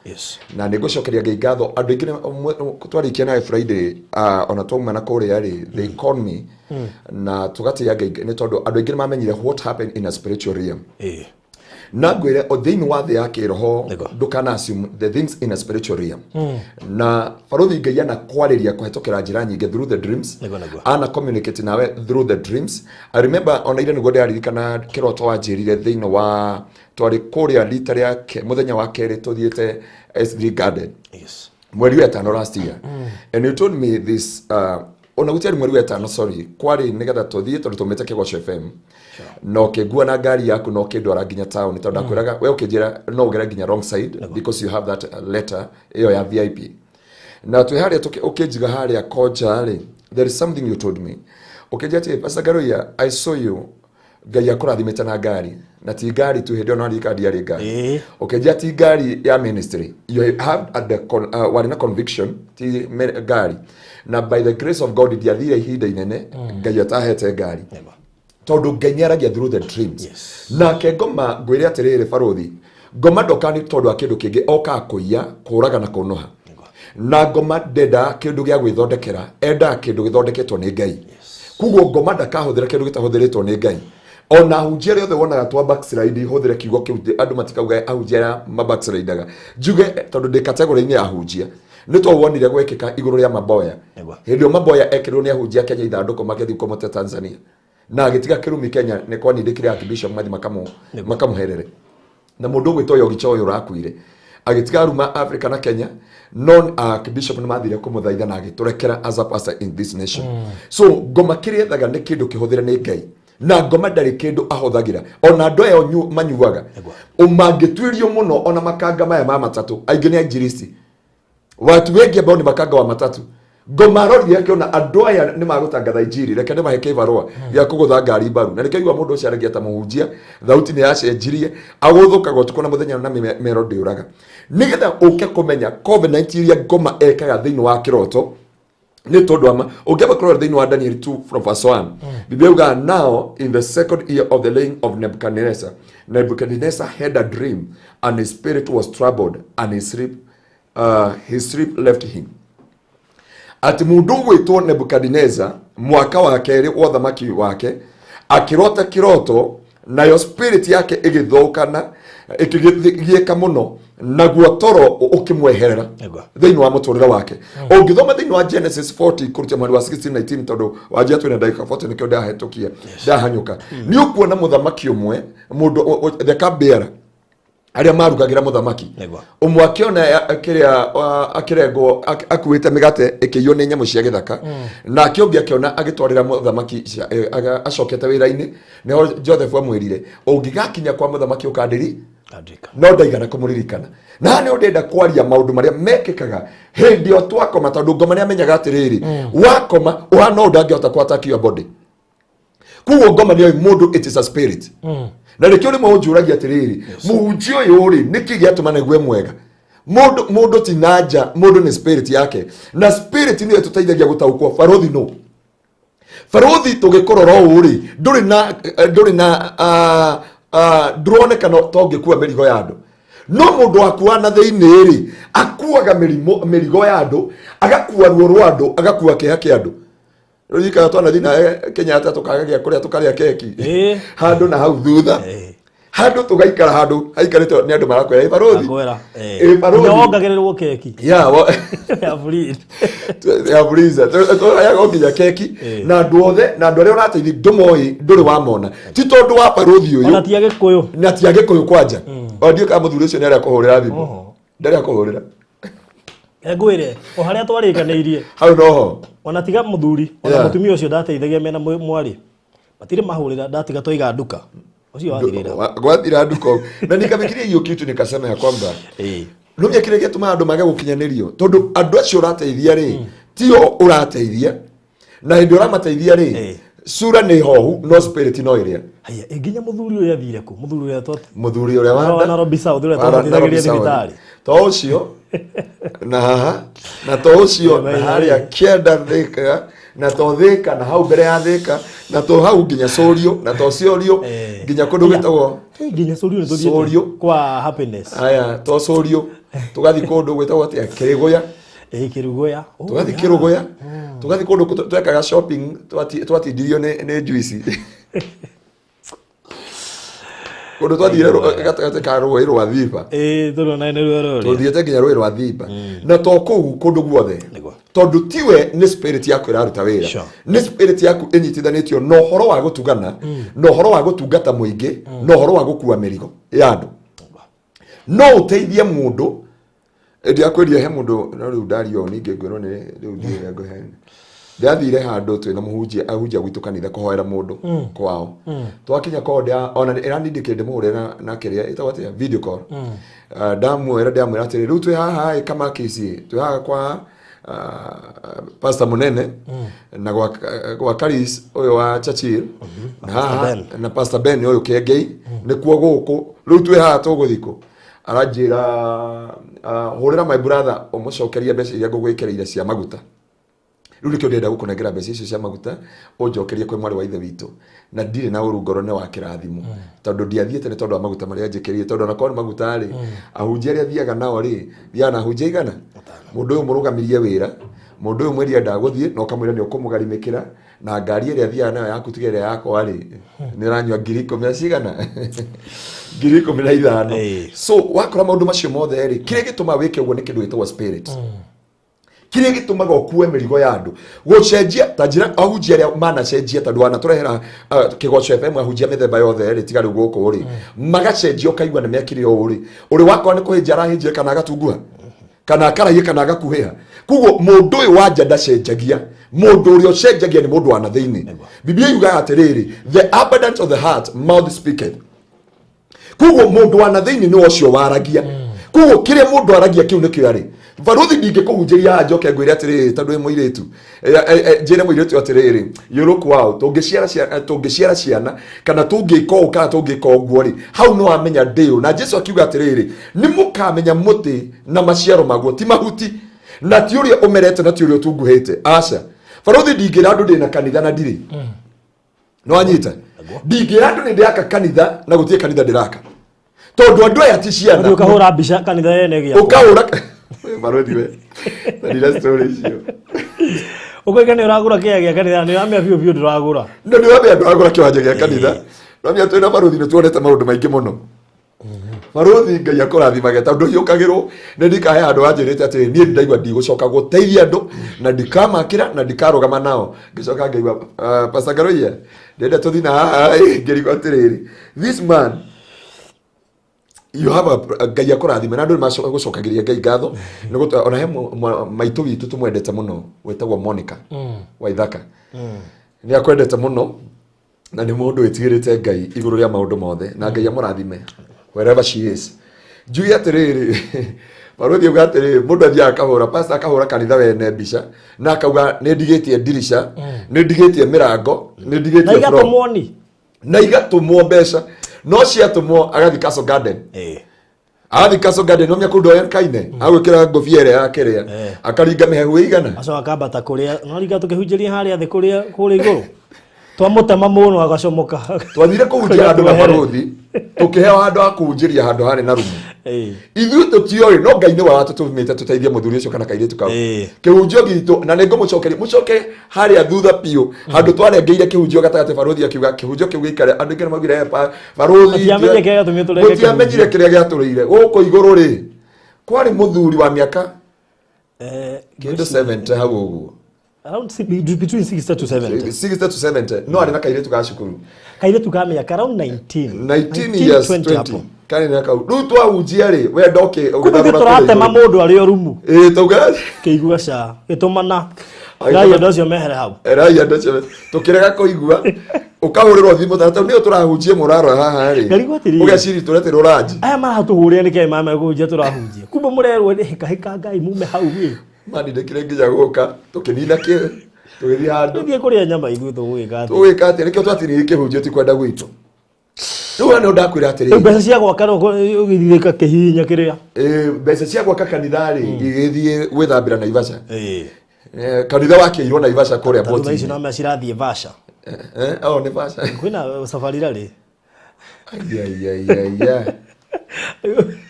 na nigucokeria Ngai ngatho andu ingine twarikia na Friday ona twauma na kuria ri they call me na tugatia Ngai ni tondu andu ingine mamenyire what happened in a spiritual realm na ngwire o thiini wa thi ya kiroho ndukana assume the things in a spiritual realm na faruthi Ngai ana kwariria kuhetokera njira nyingi through the dreams ana communicate nawe through the dreams. I remember on ile ngode aririkana kiroto wa njirire thiini wa twari kuria rita ria muthenya wa keri tuthiete SD Garden mweri wa tano last year and you told me this ona gutiari mweri wa tano sorry kwari nigetha tuthie tondu tumete Kigosho FM no kegua na ngari yaku no kendwara nginya town tondu akwiraga we ukijira no ugera nginya wrong side because you have that letter iyo ya VIP na twi haria ukijiga haria koja ri, there is something you told me. Ukijati Pastor Ngaruiya, I saw you Ngai akurathimite na ngari, na ti ngari tu hindi ona rika ndiari ngari. Ukijati ngari ya ministry, you have at the warina conviction ti ngari, na by the grace of God ndiathire ihinda inene Ngai atahete ngari. Tondu Ngai niaragia through the dreams. Na ke ngoma ngwire atiriri baruthi, ngoma ndokani tondu akindu kingi oka kuiya kuraga na kunoha. Na ngoma ndenda kindu gia gwithondekera, enda kindu githondeketwo ni Ngai. Kuguo ngoma ndakahuthira kindu gitahuthiritwo ni Ngai. Ona hunjia riothe wonaga twa backslide huthire kiugo kiu andu matikauga ahunjia ma backslidaga. Njuge tondu ndi category-ini ya ahunjia. Nito wonire gwekika iguru ria maboya. Hindi maboya ekirwo ni ahunjia Kenya ithanduko magethi kumote Tanzania. Na agitiga kirumi Kenya ni kwani ndikire Archbishop mathi makamuherere. Na mundu gwitwo yo gicho yo rakuire. Agitiga ruma Africa na Kenya, non Archbishop ni mathire kumuthaitha na agiturekera as a pastor in this nation. So ngoma kiria thaga ni kindu kihuthire ni Ngai. Na ngoma ndari kindu ahothagira. Ona andu ayo manyuaga. Umangitwirio muno ona makanga maya ma matatu. Aingi ni anjirisi. Watu wengi ambao ni makanga wa matatu. Ngoma rori yake ona andu aya ni magutangatha injiri. Reke ni maheke ibarua ya kugutha ngari mbaru. Na reke mundu ucio aragia ta muhunjia, thauti ni yacenjirie, aguthukaga utuko na muthenya na merodi uraga. Nigetha uke kumenya COVID-19 iria ngoma ekaga thiini wa kiroto. Ni tondu ama ungeba kurora thiini wa Daniel 2 from verse 1. Biblia uga now in the second year of the reign of Nebuchadnezzar had a dream, and his spirit was troubled, and his sleep left him. Ati mundu gwitwo Nebuchadnezzar mwaka wa keri wa thamaki wake akirota kiroto, nayo spirit yake igithokana ikigieka muno, naguo toro ukimweherera thiini wa muturira wake. Ungithoma thiini wa Genesis 40 kurutia mweri wa 16-19 tondu wajia twina ndagika 40 nikio ndahetokia ndahanyuka. Ni ukuona muthamaki umwe mundu the cupbearer aria marugagira muthamaki umwe akiona akirengo akuite migate ikiyo ni nyamu cia githaka, na akiongia akiona agitwarira muthamaki acokete wira-ini. Niho Joseph amwirire ungigakinya kwa muthamaki ukandiri no ndaigana kumuririkana. Na ni ndenda kwaria maundu maria mekikaga hindi o twakoma, tondu ngoma ni amenyaga atiriri wakoma uhana undangihota kwataki your body. Kuguo ngoma ni mundu, it is a spirit. Na rekio ni muhunjuragia atiriri muhunjio yuri niki giatuma negwe mwega. Mundu tinaja, mundu ni spirit yake, na spirit ni tutaidagia gutaukwo farothi no. Farothi tugikorora uri nduri na drone kana toge kuwa merigo ya andu. No mundu akua na thiini ri akuaga merigo ya andu, agakua ruo rwa andu, agakua keha kia andu. Rika twana thina Kenya atatu kagagia kuria tukaria keki handu na hau thutha handu tugaikara handu haikarite ni andu marakwera ibarothi barothi nyogagererwo keki ya freezer to ayagoginya keki na andu othe na andu aria urateithia ndumoi nduri wa mona ti tondu wa barothi uyu na tiage kuyu kwanja ondio ka muthuri ucio ni aria kuhurira thimu ndari akuhurira ngwire o haria twarikaneirie hau noho ona tiga muthuri ona mutumia ucio ndateithagia mena mwari matire mahurira ndatiga toiga nduka ucio wathirira gwathira nduka na nikafikiria hiyo kitu nikasema ya kwamba numia kile gituma andu mage gukinyanirio tondu andu acio urateithia ri tio urateithia na hindi uramateithia ri sura ni hohu no spirit no iria haya nginya muthuri uyu athire ku muthuri uria wanda na Robi South uria twathithagiria thibitari to ucio na to ucio na haria kienda thika na to thika na hau mbere ya thika na to hau nginya Sorio na to Sorio nginya kundu gwitagwo nginya Sorio ni tuthie kwa happiness. Haya to Sorio tugathi kundu gwitagwo atia Kirigoya Kirugoya tugathi Kirugoya tugathi kundu twekaga shopping twatindirio ni juice kundu twathire gatagate ka rũĩ rwa Thiba turona ni rũĩ tuthiete nginya rũĩ rwa Thiba na to kũu kundu guothe tondu tiwe ni spirit yaku iraruta wira ni spirit yaku inyitithanitio no horo wa gutugana no horo wa gutungata muingi no horo wa gukua mirigo ya andu no uteithie mundu ndia kweria he mundu no riu ndario ninge ngwiro ni riu ndire ngohene ndathire handu twina muhunjia ahunjia gwitu kanitha kuhoera mundu kwao twakinya koda ona irandindikire ndimuhurira na kiria itawatia video call ndamwera ndamwira atiri riu twi haha kama kisi twi haha kwa Pastor Munene na gwa Karis oyo wa Churchill na Pastor Ben oyo Kengei ni kuo guku riu twi haha tuguthiko aranjira hurira my brother umucokeria mbeca iria ngugwikereire cia maguta riu nikio ndenda gukunengera mbeca icio cia maguta unjokerie kwi mwari wa ithe witu na ndire na urungorone wa kirathimo tondu ndiathiete ni tondu wa maguta maria njekerie tondu na kwa maguta ri ahunjia ria thiaga nao ri thiana ahunjia igana mundu uyu murugamirie wira mundu uyu mweri ndaguthie no kamwira ni ukumugarimikira na ngari ria thiaga nayo yaku tigere yako ri niranywa ngiri 10 cigana ngiri 15 so wakora maundu macio mothe ri kire gituma wike uguo ni kindu gitwa spirit kire gitumaga okue mirigo ya andu gucenjia tanjira ahunjia ria mana cenjia tondu wana turehera kigoco FM ahunjia mithemba yothe ri tigari guku ri magacenjia ukaigua ni mekire uri wakwa ni kuhinja arahinjia kana agatunguha kana akaraie kana agakuhiha kugo mundu uyu wanja ndacenjagia mundu urio cenjagia ni mundu wana thiini biblia yugaga atiriri the abundance of the heart mouth speaketh kugo mundu wana thiini ni ucio waragia kugo kire mundu aragia kiu ni kiari varuthi ndingikuhunjiria njoke ngwire atiriri tondu wi muiritu njire muiritu atiriri you look wow tungiciara ciana kana tungika o kana tungika oguo ri hau no amenya ndio na Jesu akiuga atiriri ni mukamenya muti na maciaro maguo ti mahuti na ti uria umerete na ti uria tunguhite aca varuthi ndingira andu ndina kanitha na ndiri no anyita ndingira andu ndiaka kanitha na gutie kanitha ndiraka tondu andu aya ti ciana ukahura mbica kanitha yene gia ukahura Marothi we. Ndira story icio. Ukwega ni uragura kia gia kanitha ni amia biu ndiragura. Ndio ni amia ndiragura kiwanja gia kanitha. No amia twina marothi ni tuonete maundu maingi muno. Marothi ngai akurathimage tondu hiukagirwo ni ndikahe andu anjirite ati nie ndaigua ndigucoka guteithia andu na ndikamakira na ndikarugama nao ngicoka ngaigua Pastor Ngaruiya ndenda tuthina ngirigwa atiriri this man you have a ngai akurathima na andu macoka gucokagiria ngai ngatho ni ona he maitu witu tumwendete muno wetagwo Monica wa Ithaka ni akwendete muno na ni mundu witigirite ngai iguru ria maundu mothe na ngai amurathime wherever she is juu atiriri Marothi uga atiriri mundu athia akahura pastor akahura kanitha wene mbica na akauga ni ndigitie dirisha ni ndigitie mirango ni ndigitie na igatumwo mbeca no ciatumwo agathi Castle Garden agathi Castle Garden no miakundu ya kaine agwikira ngofiere yakiria akaringa mihehu igana aco akambata kuria no ringa tukihunjiria haria thi kuria iguru twamutema muno agacomoka twathire kuhunjia andu na Marothi tukiheo handu akunjiria handu hari na rumu ithu tutioi no ngai ni wa tutumite tuteithie muthuri ucio kana kairitu kau kihunjio gitu na nengo mucoke hari athutha piu handu twarengeire kihunjio gatagate Marothi akiuga kihunjio kiu gikare andu ngene magire Marothi amenyire kiria giaturire guko iguru ri kwari muthuri wa miaka kindu 70 hau uguo around between 60 to 70 no ari na kairitu ga cukuru kairitu ka miaka around 19 years 20 kani na kau ru twahunjia ri we ndoke turatema mundu ari o rumu tauga kiigua ca gitumana raya ndocio mehere hau raya ndocio tukirega kuigua ukahurirwo thimu tata ni turahunjie muraro haha ri ugaciri turete ruraji aya mahatuhuria ni ke mama guhunjia turahunjia kumbe murerwo ni hika ngai mume hau wi mani ndekire nginya guka tukinina ki tugithi handu ngie kuria nyama ithu tuwika ati nikio twatiri kihunjio ti kwenda gwitu tu no ndakwira atiri mbeca cia gwaka no ugithika kihinya kiria mbeca cia gwaka kanitha ri igithie gwithambira na Ivasha kanitha wakiirwo na Ivasha kuria boti ici no mecirathie Vasha ni Vasha kwina safari rari ya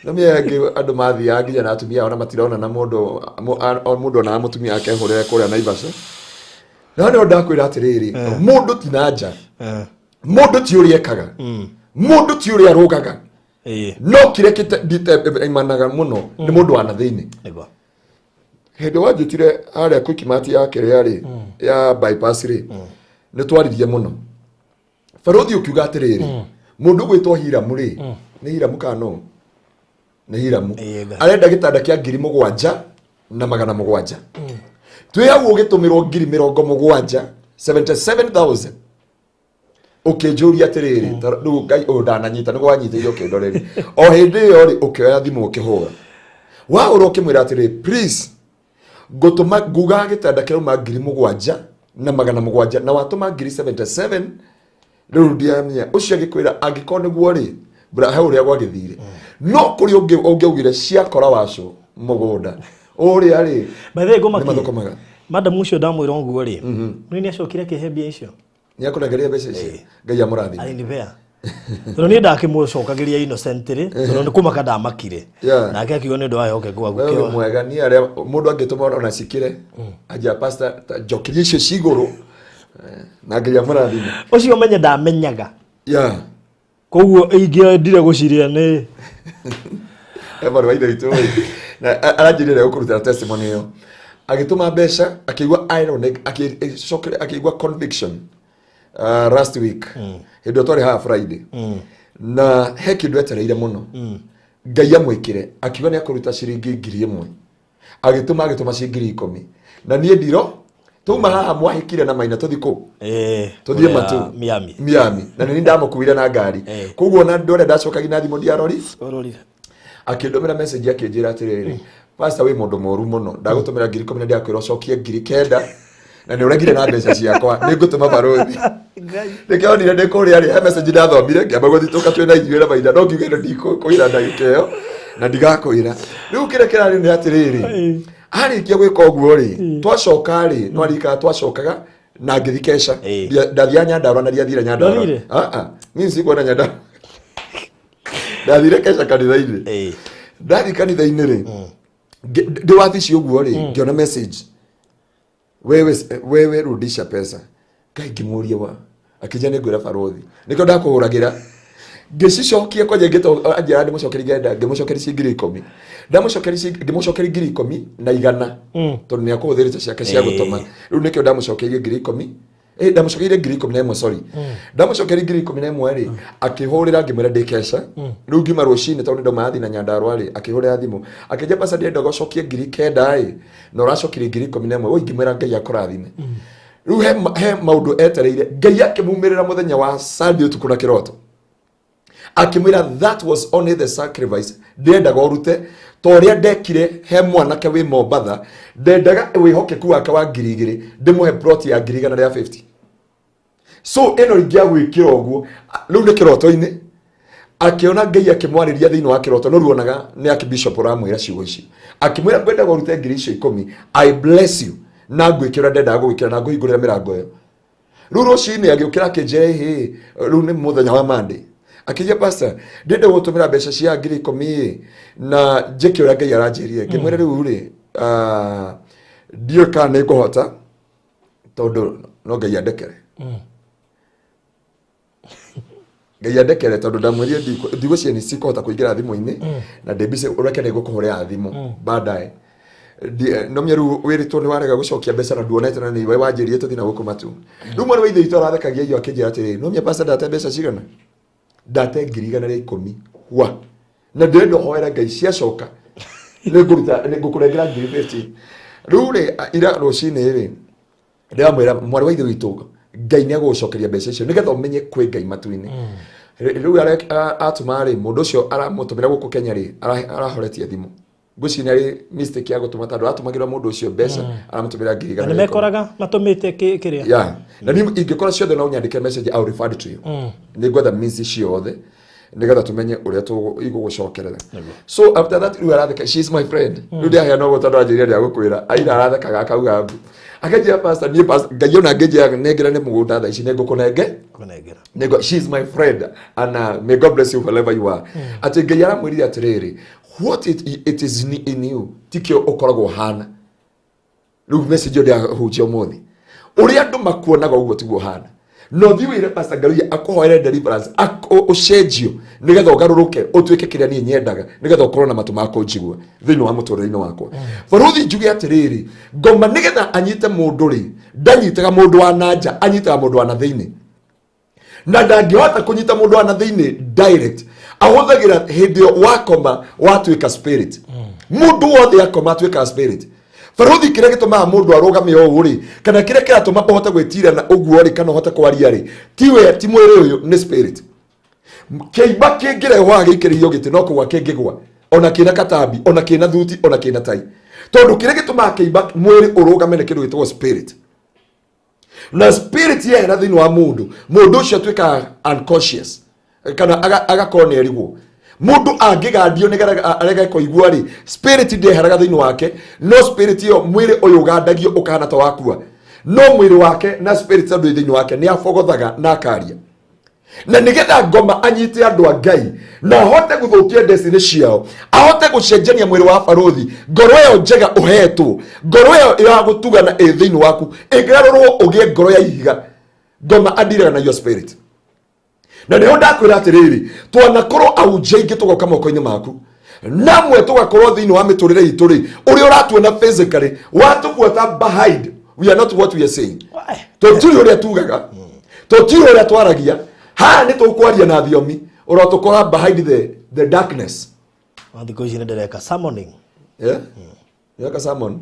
no miangi andu mathia nginya na atumia ona matirona na mundu na mutumia akehurira kuria na Ivasha no ndakwira atiriri mundu tinanja mundu ti uria ekaga mundu ti uria arugaga no kirekite imanaga muno ni mundu wana thiini hendo wajitire aria kwikimati yake ri ya bypass ri ni twaririe muno Marothi ukiuga atiriri mundu gwitwo Hiramu ri ni Hiramu kano ni Hiramu arenda gitanda kia 7,000 na 700 twi hau ugitumirwo 70,000 77,000 ukijuria atiriri riu ngai ndananyita ni gwanyitire ukindoreri o hindi yo ri ukioya thimu ukihura wa uro kimwira atiriri please gutuma nguga gitanda kirauma 7,000 na 700 na watuma 77 riu ndiamenya ucio agikwira angikone guo ri bra ha uria gwagithire no kuri ungiugire ciakora waco mugunda uria ri bathe ngoma madam ucio ndamwira nguo ri ni acokire kihembia icio ni akunegeria mbeca icio ngai amurathi ai ni bea no ni ndakimucokagiria innocently no ni kumaka ndamakire nake akiuga ni ndo ayoke gwa gukio mwega ni aria mundu angituma ona cikire aja pastor jokirie icio ciguru na ngai amurathi ucio menye ndamenyaga koguo ingĩendire gũciria nĩ Ever why they told na arajirire gukuruta testimony yo agituma mbeca akigwa ironic akigwa conviction last week hindo tore ha Friday na heki ndwetereire muno ngai amwikire akigwa ni akuruta ciringi 1,000 agituma ciringi 10 na nie ndiro tuma haha mwahikire na maina tuthiko tuthie matu Miami na nini ndamukuire na ngari koguo na ndore ndacokagia na thimo ndiarori akindomera message akinjira atiriri pastor we mundu moru muno ndagutumira 10,000 na ndiakwira cokie 9,000 na ni uregire na mbeca ciakwa ni ngutuma barothi nikio ni ndikuria ri message ndathomire ngamba guthituka twina ithuira maina no ngiuge ndiko kuira ndagikeo na ndigakwira riu kirekera ni atiriri arikia gwika uguo ri twacoka ri no arika twacokaga na ngithikesha ndathia Nyandarua na thira Nyandarua mimi sikuona Nyandarua ndathire kesha kanitha-ini ndathi kanitha-ini ri ndi wathici uguo ri ngiona message wewe rudisha pesa kai ngimuria wa akija ni ngwira barothi nikio ndakuhuragira ngicicokia koje ngito ajira ndimucokeria ngenda ngimucokeria cingiri 10 ndamucokeria ngimucokeria 10,000 na 100 tondu ni akuhuthirite ciake cia gutuma riu nikio ndamucokeria 10,000 ndamucokeria 10,000 sorry ndamucokeria 10,000 ri akihurira ngimwira ndikesha riu ngima rucini tondu ndo mathi na Nyandarua ri akihurira thimu akija pasa ndi ndogo cokie 9,000 ri na uracokeria 10,000 oi ngimwira ngai akurathime riu he maundu etereire ngai akimumirira muthenya wa Sunday tukuna kiroto akimwira that was only the sacrifice ndendaga urute toria ndekire he mwanake wi Mombatha ndendaga wihokeku wake wa 2,000 ndimuhe plot ya 150 so eno ingia gwikira uguo riu ni kiroto-ini akiona ngai akimwariria thiini wa kiroto no ruonaga ni akibishop ramwira ciugo ici akimwira ngwenda urute 10,000 I bless you na gwikira ndendaga gwikira na nguhingurira mirango yo riu rucini agiukira kinjire hi riu ni muthenya wa Monday akija pastor ndende gutumira mbeca cia 10,000 na njeke uria ngai aranjirie ngimwira riu ri ndio kana ikuhota tondu no ngai andekere ngai andekere tondu ndamwirie ndigo cieni cikuhota kuingira thimu-ini na ndembise ureke ni gukuhuria thimu baadaye no mieru wiritwo ni warega gucokia mbeca na nduonete na ni we wanjirie tuthina gukumatu riu mwana wa ithe itu arathekagia iyo akinjira atiri no mie pastor ndate mbeca cigana ndate 110 wa na ndendo hoera ngai ciacoka ni ngukurengera 50 riu ri ira rucini ri ndamwira mwana wa ithe witu ngai ni agucokeria mbeca icio nigetha umenye kwi ngai matu-ini riu atuma ri mundu ucio aramutumira guku Kenya ri arahoretie thimu ngwicina ri mistake ya gutuma tondu atumagira mundu ucio mbeca aramutumira 1,000 ni mekoraga matumite kiria na ni ingikora ciothe no nyandike message au refer to you ni gwetha means ciothe nigetha tumenye uria igugucokerera so after that riu aratheka she is my friend riu ndiahea no gutondu anjiria ndia gukwira aira arathekaga akauga mbu akajia pastor ni pastor ngai ona ngejia negera ni mugunda tha ici ni ngukunengera nego she is my friend and may God bless you wherever you are ati ngai aramwirire atiriri what it is in you tikio ukoragwo hana riu message ndia hujia muthi uria andu makuonaga uguo tiguo hana no thiwire pastor Ngaruiya akuhoere deliverance ucenjio nigetha ugaruruke utuike kiria ni nyendaga nigetha ukorwo na matu mako njigua thiini wa muturire-ini wakwa baruthi njuge atiriri ngoma nigetha anyite mundu ri ndanyitaga mundu wa nanja anyitaga mundu wa na thiini na ndangihota kunyita mundu wa na thiini direct ahuthagira hindi wakoma watuika spirit mundu wothe akoma atuika spirit baruthi kire gituma mundu arugame o uri kana kire kiratuma uhote gwitira na uguo ri kana uhote kwaria ri tiwe ti mwiri uyu ni spirit keiba kingire wa gikirio giti no kugwa kingigwa ona kina katambi ona kina thuti ona kina tai tondu kire gituma kiimba mwiri urugame ne kindu gitwo spirit na spirit ye na thini wa mundu ucio twika unconscious kana agakorwo ni erigwo mundu angigandio nigera arega kuigua ri spirit ndeheraga thini wake no spirit yo mwiri uyu ugandagio ukahana ta wakua no mwiri wake na spirit andu thini wake ni afogothaga na akaria na nigetha ngoma anyite andu a Ngai na ahote guthukia destiny ciao ahote gucenjania mwiri wa barothi ngoro yo njega uhetwo ngoro yo iragutugana thini waku ingarorwo ugie ngoro ya ihiga ngoma adiraga na your spirit na niho ndakwira atiriri twanakorwo aunje ingi tugoka moko-ini maku namwe tugakorwo thini wa miturire itu ri uri uratuona physically watubuota behind we are not what we are saying totiri uri atugaga totiri uri atwaragia ha ni tukwaria na thiomi urotukora behind the darkness thiko ici ndireka summoning yaka summon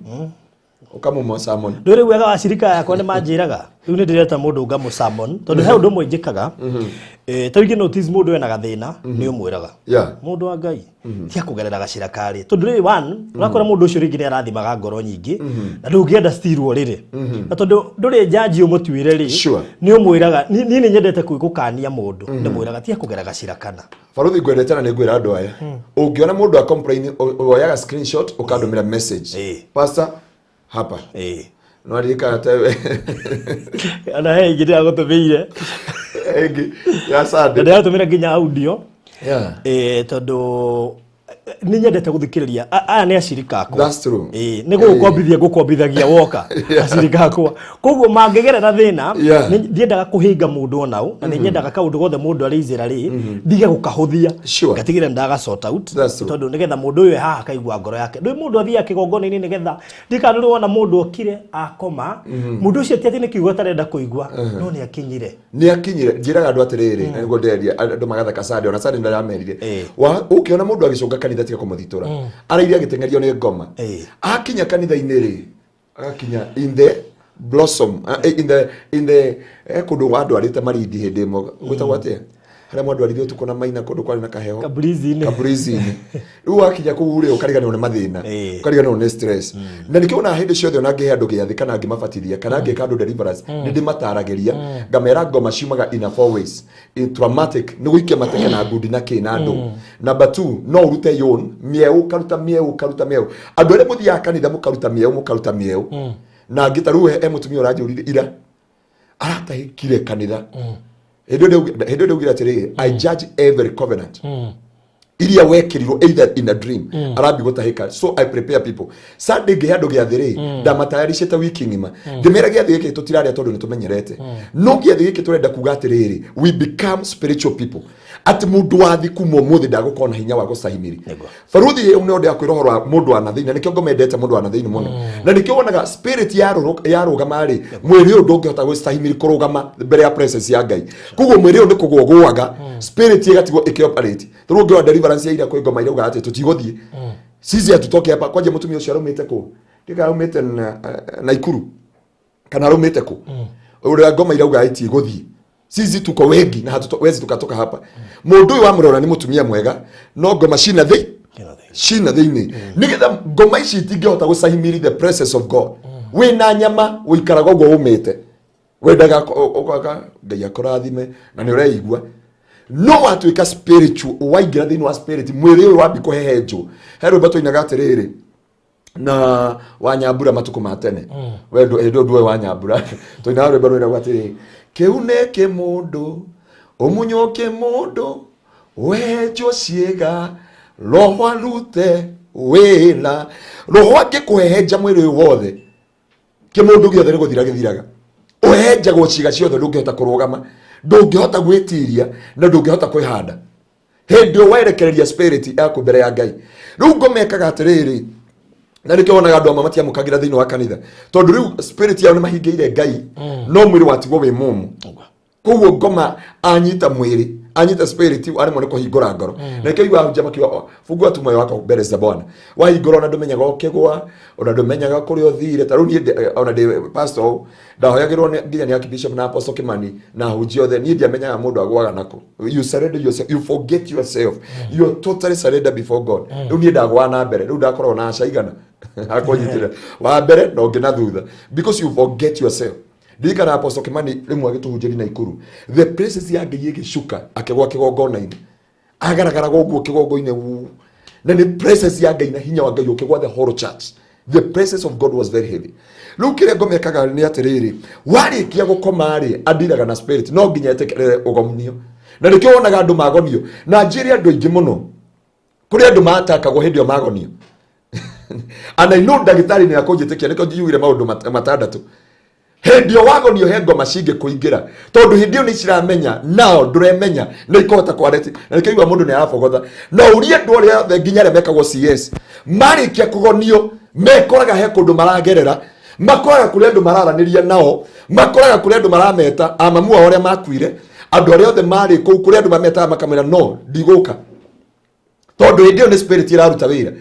ukamumo summon ndore wega wacirika yakwa ni manjiraga riu ni ndireta mundu ngamo summon tondu he undu mwe njikaga tariki notice mundu ena gathina ni umwiraga mundu wa Ngai ti akugerera gacira kari tondu ri one urakora mundu ucio ringi ni arathimaga ngoro nyingi na ndungienda stirwo riri na tondu nduri jaji umutwire ri ni umwiraga ni ni nyendete kuigukania mundu ni mwiraga ti akugerera gacira kana baruthi gwendete na ni gwira andu aya ungiona mundu a complain oyaga screenshot ukandomira message pastor hapa no alika tawe ana hengi ndia gutumiire hengi ya sade ndia gutumira nginya audio tondu ni nyendete guthikiriria aya ni acirika akwa that's true ni gukombithagia woka acirika akwa koguo mangigerera thina ndiendaga kuhinga mundu onau na ni nyendaga kaundu gothe mundu arizira ri ndige gukahuthia ngatigira ndaga sort out tondu nigetha mundu uyu haha kaigua ngoro yake ndui mundu athia kigongona-ini nigetha ndikanuru wona mundu okire akoma mundu ucio ti ati ni kiugo tarenda kuigua no ni akinyire njiraga andu atiriri na niguo nderia andu magathaka sade ona sade ndaramerire ukiona mundu agicunga kanitha tiga kumuthitura araire agitengerio ni ngoma akinya kanitha-ini ri akinya in the blossom in the kundu wandu arite marindi hindi imo gwitagwo atia haria mwandu arithio tukona maina kundu kwari na kaheo kabrizini riu akinya kuu ri ukariganirwo ni mathina ukariganirwo ni stress na nikiona hindi ciothe ona ngihe andu giathi kana ngimabatithia kana ngika andu deliverance ni ndimataragiria ngamera ngoma ciumaga in a four ways traumatic ni guikia mateke na ngudi na kina andu number 2 no urute yon mieu karuta andu aria muthia kanitha mukaruta mieu na ngitaruhe mutumia urajurire ira aratahikire kanitha hendo ndio gira tere I judge every covenant iria wekirirwo either in a dream arabi gutahika so I prepare people Sunday gihando gia thiri ndamatayarishe ta wiki ngima ndimera gia thiri tutiraria tondu nitumenyerete no gia thiri turenda kuga atiriri we become spiritual people ati mundu wa thiku muthi ndagukona hinya wa gucahimiri faruthi une onde akwirohorwa mundu wa nathini nikio ngomendete mundu wa nathini muno na nikio wonaga spirit yarugama ri mwiri uyu ndungihota gucahimiri kurugama mbere ya presence ya Ngai kuguo mwiri uyu nikugwogwaga spirit igatigwo ikioperate turungi wa deliverance ira kwa ngoma irauga ati tutiguthie sisi atutoke hapa kwaje mutumia ucio arumite ku ndika arumite na ikuru kana arumite ku uri ngoma irauga ati guthie sisi tuko wengi na hatutowezi tukatoka hapa mundu wa murora ni mutumia mwega no ngoma shina thini nigetha ngoma ici itingihota gucahimiri the presence of God we na nyama uikaraga uguo umite wendaga ukaga Ngai akurathime na ni ureigua no watuika spiritual waingira thini wa spirit mwiri uyu wambi kuhehenjo hero bato inaga atiriri na wanyambura matuko matene wendo nduwe wanyambura to ina rwimbo rwira atiriri keune ke mundu omunyoke mundu wejo ciega roho arute wila roho akikuhehenja mwiri uyu wothe ke mundu giothe ni guthiraga uhenjagwo ciega ciothe ndungihota kurugama ndungihota gwitiria na ndungihota kwihanda hindi werekereria spirit yaku mbere ya Ngai riu ngomekaga atiriri na nikio wonaga andu amwe matiamukagira thini wa kanitha tondu riu spirit yao ni mahingeire Ngai no mwiri watigwo wi mumu koguo ngoma anyita mwiri anyita spirit ari mone ko hingora ngoro na kä igua njama kiwa fungua tu moyo wako mbere za Bwana wahingora ona ndumenyaga ukigwa ona ndumenyaga kuri uthire ta runi ona de pastor ndahoyagirwo nginya ni Archbishop na Apostle Kimani na hujio the ni ndiamenyaga mundu agwaga nako you surrender yourself, you forget yourself, you are totally surrender before God runi ndagwa na mbere runi ndakorwo na acaigana akonyitira wa mbere no ngina thutha because you forget yourself. Ndikana Apostle Kimani rimwe agituhunjiri na ikuru the places ya Ngai igicuka akigwa kigongona-ini agaragaraga uguo kigongo-ini wu na ni places ya Ngai na hinya wa Ngai ukigwa the whole church. The presence of God was very heavy. Riu kire ngomekaga ni atiriri warikia gukoma ri andiraga na spirit no nginya etekerere ugomunio na nikio wonaga andu magonio na njiri andu ingi muno kuri andu matakagwo hindio magonio and I know ndagitari ni akonjitikia niko njiyugire maundu matandatu hendio wagonio he ngoma cinge kuingira tondu hindio ni ciramenya nao nduremenya na ikota kwareti na nikigwa mundu ni arafogotha no urie ndu ria nginya remekagwo CS marikia kugonio mekoraga he kundu maragerera makoraga kuri andu mararaniria nao makoraga kuri andu marameta amamu aria makuire andu aria othe mari ku kuri andu mameta makamera no ndiguka tondu hindio ni spirit iraruta wira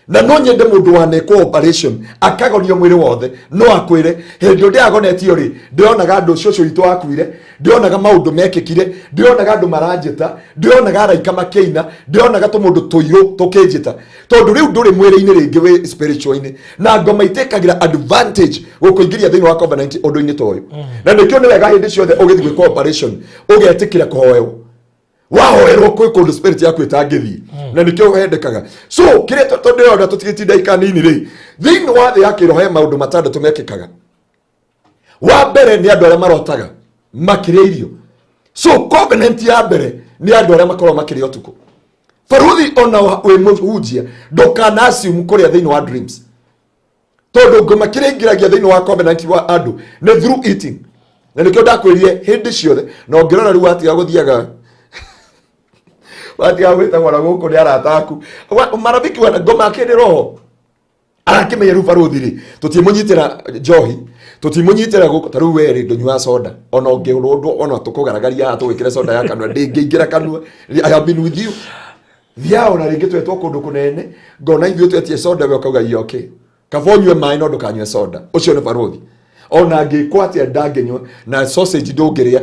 na no nyende mundu wane cooperation akagonio mwiri wothe no akwire hindio ndiagonetio ri ndionaga andu ciocio itu akuire ndionaga maundu mekikire ndionaga andu maranjita ndionaga araika makeina ndionaga tumundu tuiru tukinjita tondu riu nduri mwiri-ini ringi wi spiritual-ini na ngoma itekagira advantage gukuingiria thiini wa covenant undu-ini toyo na nikio ni wega hindi ciothe ugithii cooperation ugetikira kuhoerwo wahoerwo kwi kundu spirit yaku itangithi na nikio hendekaga so kire tondu onda tutigitinda ikanini ri thiini wa thi yakiroho he maundu matandatu mekikaga wa mbere ni andu aria marotaga makiria irio so covenant ya mbere ni andu aria makorwo makiria utuku faruthi ona we muhunjia ndukanasi mukoria thiini wa dreams tondu ngoma kiria ingiragia thiini wa covenant wa andu ni through eating na nikio ndakwirie hindi ciothe na ngirona riu atiga guthiaga watia wita ngora guku ni arataku marafiki wana ngoma akini roho arakimenya ru faruthi ri tutimunyitira njohi tutimunyitira guku taru weri ndunywa soda ona ngirundu ona tukugaragaria atugikire soda ya kanwa ndingira kanwa I have been with you thiao na ringi twetwo kundu kunene ngona ithuĩ twetie soda we ukauga iyo okay kabonywe mai no ndukanywe soda ucio ni faruthi ona ngikwa atia ndangenywa na sausage ndungiria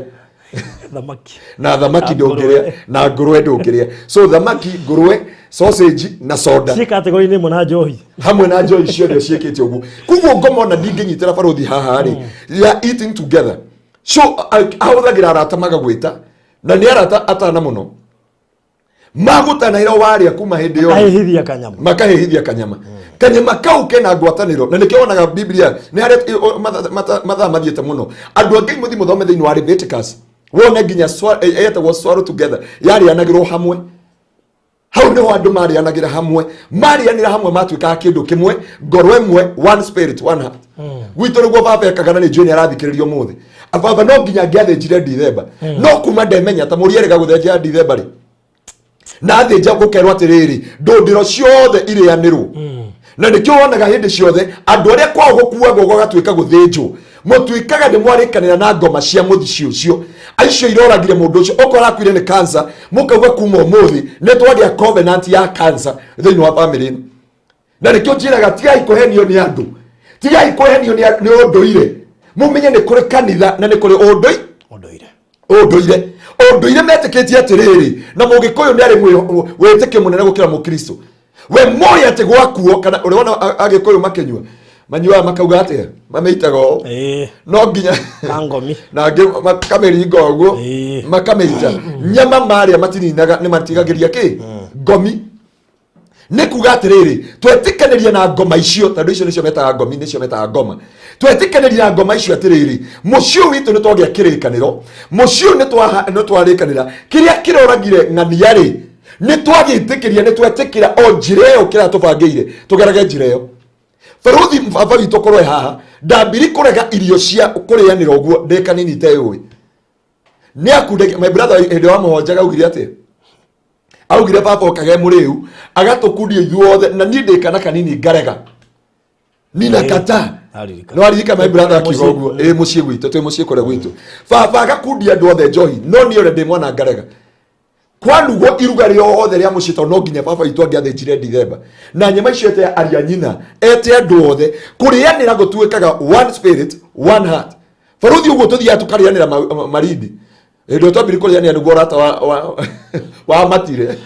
thamaki na thamaki ndungiria na nguruwe ndungiria so thamaki nguruwe sausage na soda ci category-ini imwe na njohi hamwe na njohi ciothe ciikite uguo kuguo ngoma ona ndinginyitira faruthi haha ri we are eating together so ahuthagira arata magagwita na ni arata atana muno magutanaira waria kuma hindi yo makahihithia kanyama kanyama kau kena ngwataniro na nikio onaga Biblia ni hari matha mathiete muno andu angi muthi muthome thiini wa Leviticus wone nginya etagwo swallow together yarianagirwo hamwe hau niho andu marianagira hamwe marianira hamwe matuikaga kindu kimwe ngoro imwe one spirit one heart gwitu niguo baba ekagana ni junior arathikiririo muthi baba no nginya ngiathinjire December no kuma ndemenya ta murierega guthenjia December ri na thinja gukerwo atiriri ndundiro ciothe irianirwo na nikio wonaga hindi ciothe andu aria kwao gukuaga ugo gatuika guthinjwo mutuikaga ni mwarikanira na ngoma cia muthi ciucio aicio iroragire mundu ucio okora kwire ni cancer mukauga kuma umuthi ni twagia covenant ya cancer thiini wa family ino na nikio njiraga tigai kuhenio ni andu tigai kuhenio ni unduire mumenye ni kuri kanitha na ni kuri unduire metikitie atiriri na mugikuyu ni ari witikio munene gukira mukristo we moya te gwakuo kana urona agikuyu makenywa manyua makauga atia mameitaga no nginya ngomi na makameringa uguo makameita nyama maria matininaga ni matigagiria ki ngomi ni kuga atiriri twetikaniria na ngoma icio tondu icio nicio metaga ngomi nicio metaga ngoma twetikaniria na ngoma icio atiriri mucio witu ni twagia kirikaniro mucio ni twarikanira kiria kiroragire ng'aniari ni twagitikiria ni twetikira o njireo kira tubangeire tugerage njireo faruthi baba witu korwe haha ndambiri kurega irio cia kurianira uguo ndekanini tewe ni akude my brother ende wa muhonjaga ugire atia augire baba okage muriu agatukundia ithuothe na ni ndikana kanini ngarega nina kata no aririka my brother akiuga uguo mucie gwitu twi mucie kore gwitu baba agakundia andu othe njohi no ni ore ndi mwana ngarega kwanugo iruga riothe ria mucito no nginya baba itu angiathĩnjire December na nyama icio ete aria nyina ete andu othe kurianira gutuikaga one spirit one heart faruthi uguo tuthia tukarianira maridi ndio twambire kurianira niguo rata wa matire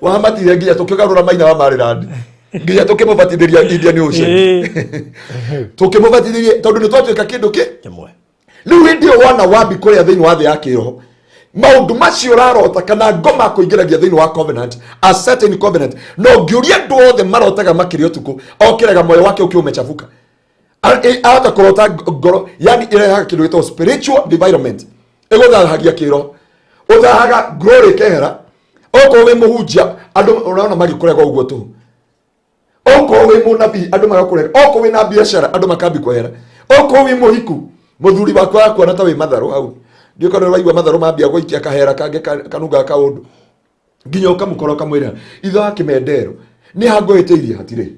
wa matire nginya tukigarura maina wa Maryland nginya tukimubatithĩria Indian Ocean tukimubatithĩria tondu ni twatuika kindu kimwe riu hindi wona wambi kuria thiini wa thĩ ya kiroho maundu macio rarota kana ngoma kuingiragia thiini wa covenant a certain covenant no ngiuria ndu othe marotaga makiri utuku okiraga moyo wake ukiumechafuka ahota kurota ngoro yani irehaga kindu gitwa spiritual development iguthahagia kiroho uthahaga glory kehera oko we muhunjia andu unaona magikurega uguo tu oko we munabii andu magakurega oko we na biashara andu makambi kwehera oko we muhiku muthuri wakwa kuona ta we matharu hau ndio kana waigwa matharu mambia goikia kahera kange kanunga ka undu nginya ukamukora kamwira itha akimendero ni hangoiteirie hatire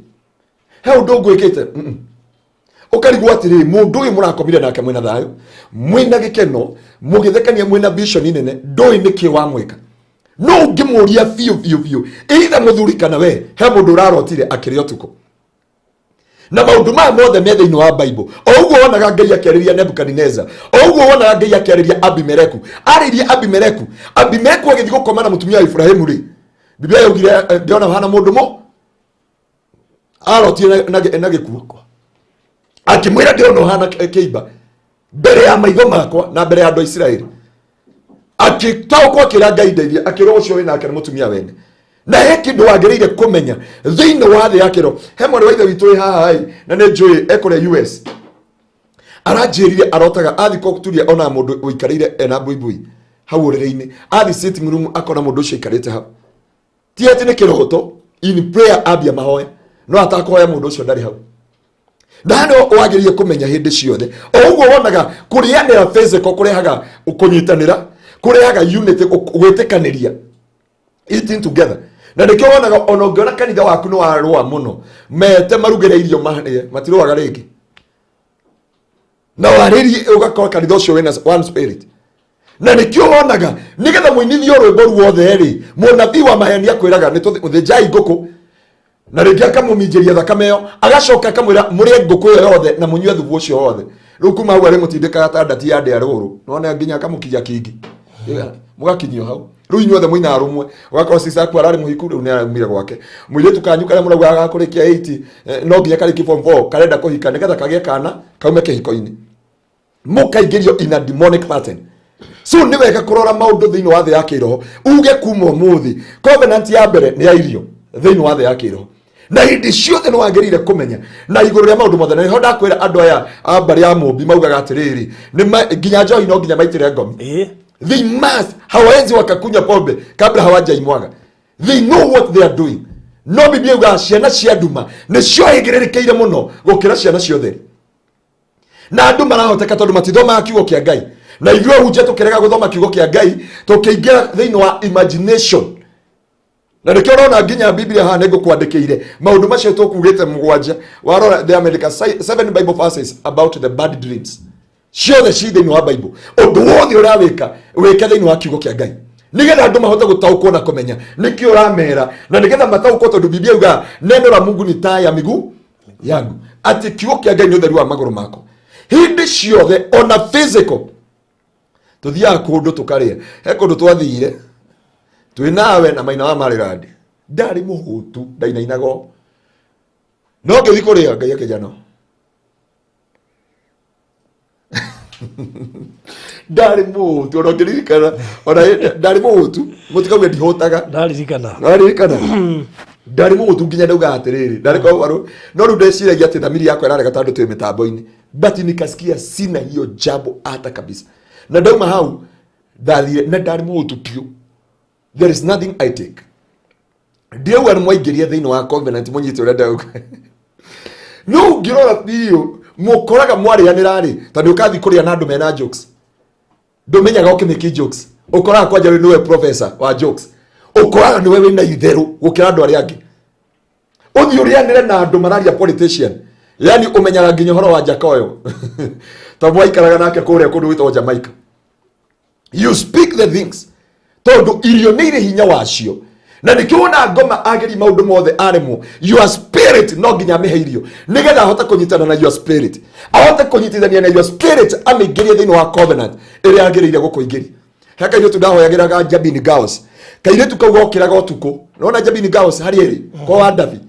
he undu ngwikite ukarigwa atiri mundu uyu murakomire nake mwina thayo mwina gikeno mugithekania mwina vision nene ndoi niki wa mwika no ngimuria fiu either muthuri kana we he mundu urarotire akiri utuko na maundu ma mothe me thiini wa Bible ouguo wonaga Ngai akiariria Nebukadneza ouguo wonaga Ngai akiariria Abimeleku ariria Abimeleku agithii gukoma na mutumia wa Ibrahimu ri Biblia yugire ndiona hana mundu mo arotire na gikuo akimwira ndiona hana kiiba mbere ya maitho makwa na mbere ya andu a Israeli akitaukwo akira Ngai ndeithia akira ucio wina akira mutumia wene na he kindu wagirire kumenya thiini wa thĩ ya kĩro he mwarĩ wa ithe witũ haha na nĩ njũĩ ekore US aranjĩrire arotaga athi kuturia ona mũndũ ũikarĩire ena buibui hau ũrĩrĩ-inĩ athi sitting room akona mũndũ ũcio aikarĩte hau ti ati nĩ kĩroto in prayer ambia mahoya no atakoya mũndũ ũcio ndarĩ hau na no wagĩrire kumenya hĩndĩ ciothe o ũguo wonaga kũrĩanĩra physical kũrehaga kũnyitanĩra kũrehaga unity gwĩtĩkanĩria eating together na nikio wonaga ona ungiona kanitha waku no warua muno mete marugire irio matiruaga ringi na wariri ugakora kanitha ucio wina one spirit na nikio wonaga nigetha muinithio rwimbo ruothe ri munabii wa maheni akwiraga ni tuthinjai nguku na ringi akamuminjiria thakame yo agacoka akamwira murie nguku yo yothe na munyue thubu ucio wothe riu kuma hau ari mutindikaga tandati ya ndĩa rũrũ nona nginya akamukinya kingi mugakinyio hau riu inyuothe muina arumwe ugakorwo sisa aku arari muhiku riu ni aramire gwake muiretu kanyu karia murauga agakurikia 8 no nginya kariki form 4 karenda kuhika nigetha kagie kana kaume kihiko-ini mukaingĩrio in a demonic pattern so ni wega kurora maundu thiini wa thĩ ya kiroho uge kuma umuthi covenant ya mbere ni ya irio thiini wa thĩ ya kiroho na hindi ciothe no wagĩrĩire kumenya na igũrũ rĩa maundu mothe na niho ndakwĩra andu aya a mbari ya mũmbi maugaga atiriri nginya njohi no nginya maitĩre ngomi they must hawaenzi wakakunya pombe kabla hawajaimwaga they know what they are doing no Biblia uga ciana cia nduma nĩ cio igĩrĩrĩkĩire mũno gũkĩra ciana ciothe na andu marahoteka tondu matithoma kiugo kĩa Ngai na ithuĩ hunjia tũkĩrega gũthoma kiugo kĩa Ngai tũkĩingĩra thĩinĩ wa imagination na nikio urona nginya Biblia haha nĩngũkwandĩkĩire maundu macio tũkugĩte mũgwanja warora the America 7 Bible verses about the bad dreams ciothe ci thĩinĩ wa Bible ũndũ wothe ũrawĩka wĩke thĩinĩ wa kiugo kĩa Ngai nigetha andũ mahote gũtaũkwo na kũmenya nĩkĩ ũramera na nigetha mataũkwo tondu Biblia yuga neno la Mungu ni taa ya miguu yangu ati kiugo kĩa Ngai nĩ ũtheri wa magũrũ makwa hindi ciothe ona physical tuthiaga kũndũ tũkarĩa he kũndũ twathire twĩnawe na maina wa Maryland ndarĩ mũhũtu ndainainago no ngĩthi kũrĩa Ngai akĩnjano ndari mutu ona ngiririkana ona ndari mutu mutikauge ndihutaga ndaririkana ndari mutu nginya ndauga atiriri ndari kwa waru no ru ndeciragia ati thamiri yakwa irarega tandu twi mitambo-ini but nikasikia sina hiyo jambo hata kabisa na ndauma hau ndathire na ndari mutu piu there is nothing I take ndio wan mwaingiria thiini wa covenant munyite uria ndauga no ngirora piu mukoraga mwarianira ri tondu ukathi kuria na andu mena jokes ndumenyaga ukimiki jokes ukoraga kwanja niwe professor wa jokes ukoraga niwe wina itheru gukira andu aria angi uthi urianire na andu mararia politician yani umenyaga nginya horo wa Jakoyo to mwaikaraga nake kuria kundu witwa Jamaica you speak the things tondu irio ni ire hinya wacio na nikiona ngoma ageri maundu mothe aremo your spirit no nginya mehe irio nigetha ahota kunyitana na your spirit ahote kunyitithania na your spirit amigerie thini wa covenant iri agirire gukuingiri haka iyo tudahoyagiraga Jabin Girls kairetu kau gokiraga utuku nona Jabin Girls hari iri kwa Davi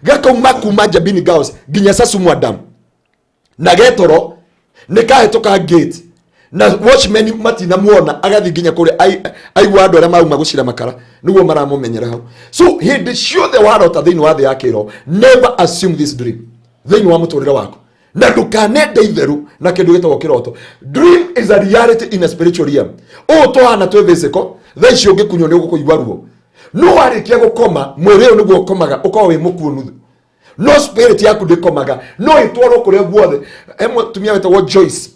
gakauma kuma Jabin Girls nginya Sasu Mwadam na getoro nikahetoka gate na watchman matina muona agathi nginya kuri aigwa andu aria mauma gucira makara niguo maramumenyera hau. So he did show the world that thini wa thi yakiro never assume this dream thini wa muturire wako na ndukanende itheru na kindu gitagwo kiroto. Dream is a reality in a spiritual realm. O to ana to physical tha icio ngikunyo ni gukuigwa ruo no warikia gukoma mwiri uyu niguo ukomaga uko wi mukuo no spirit yaku ndikomaga no itwaro kuria guothe emwe tumia wetagwo Joyce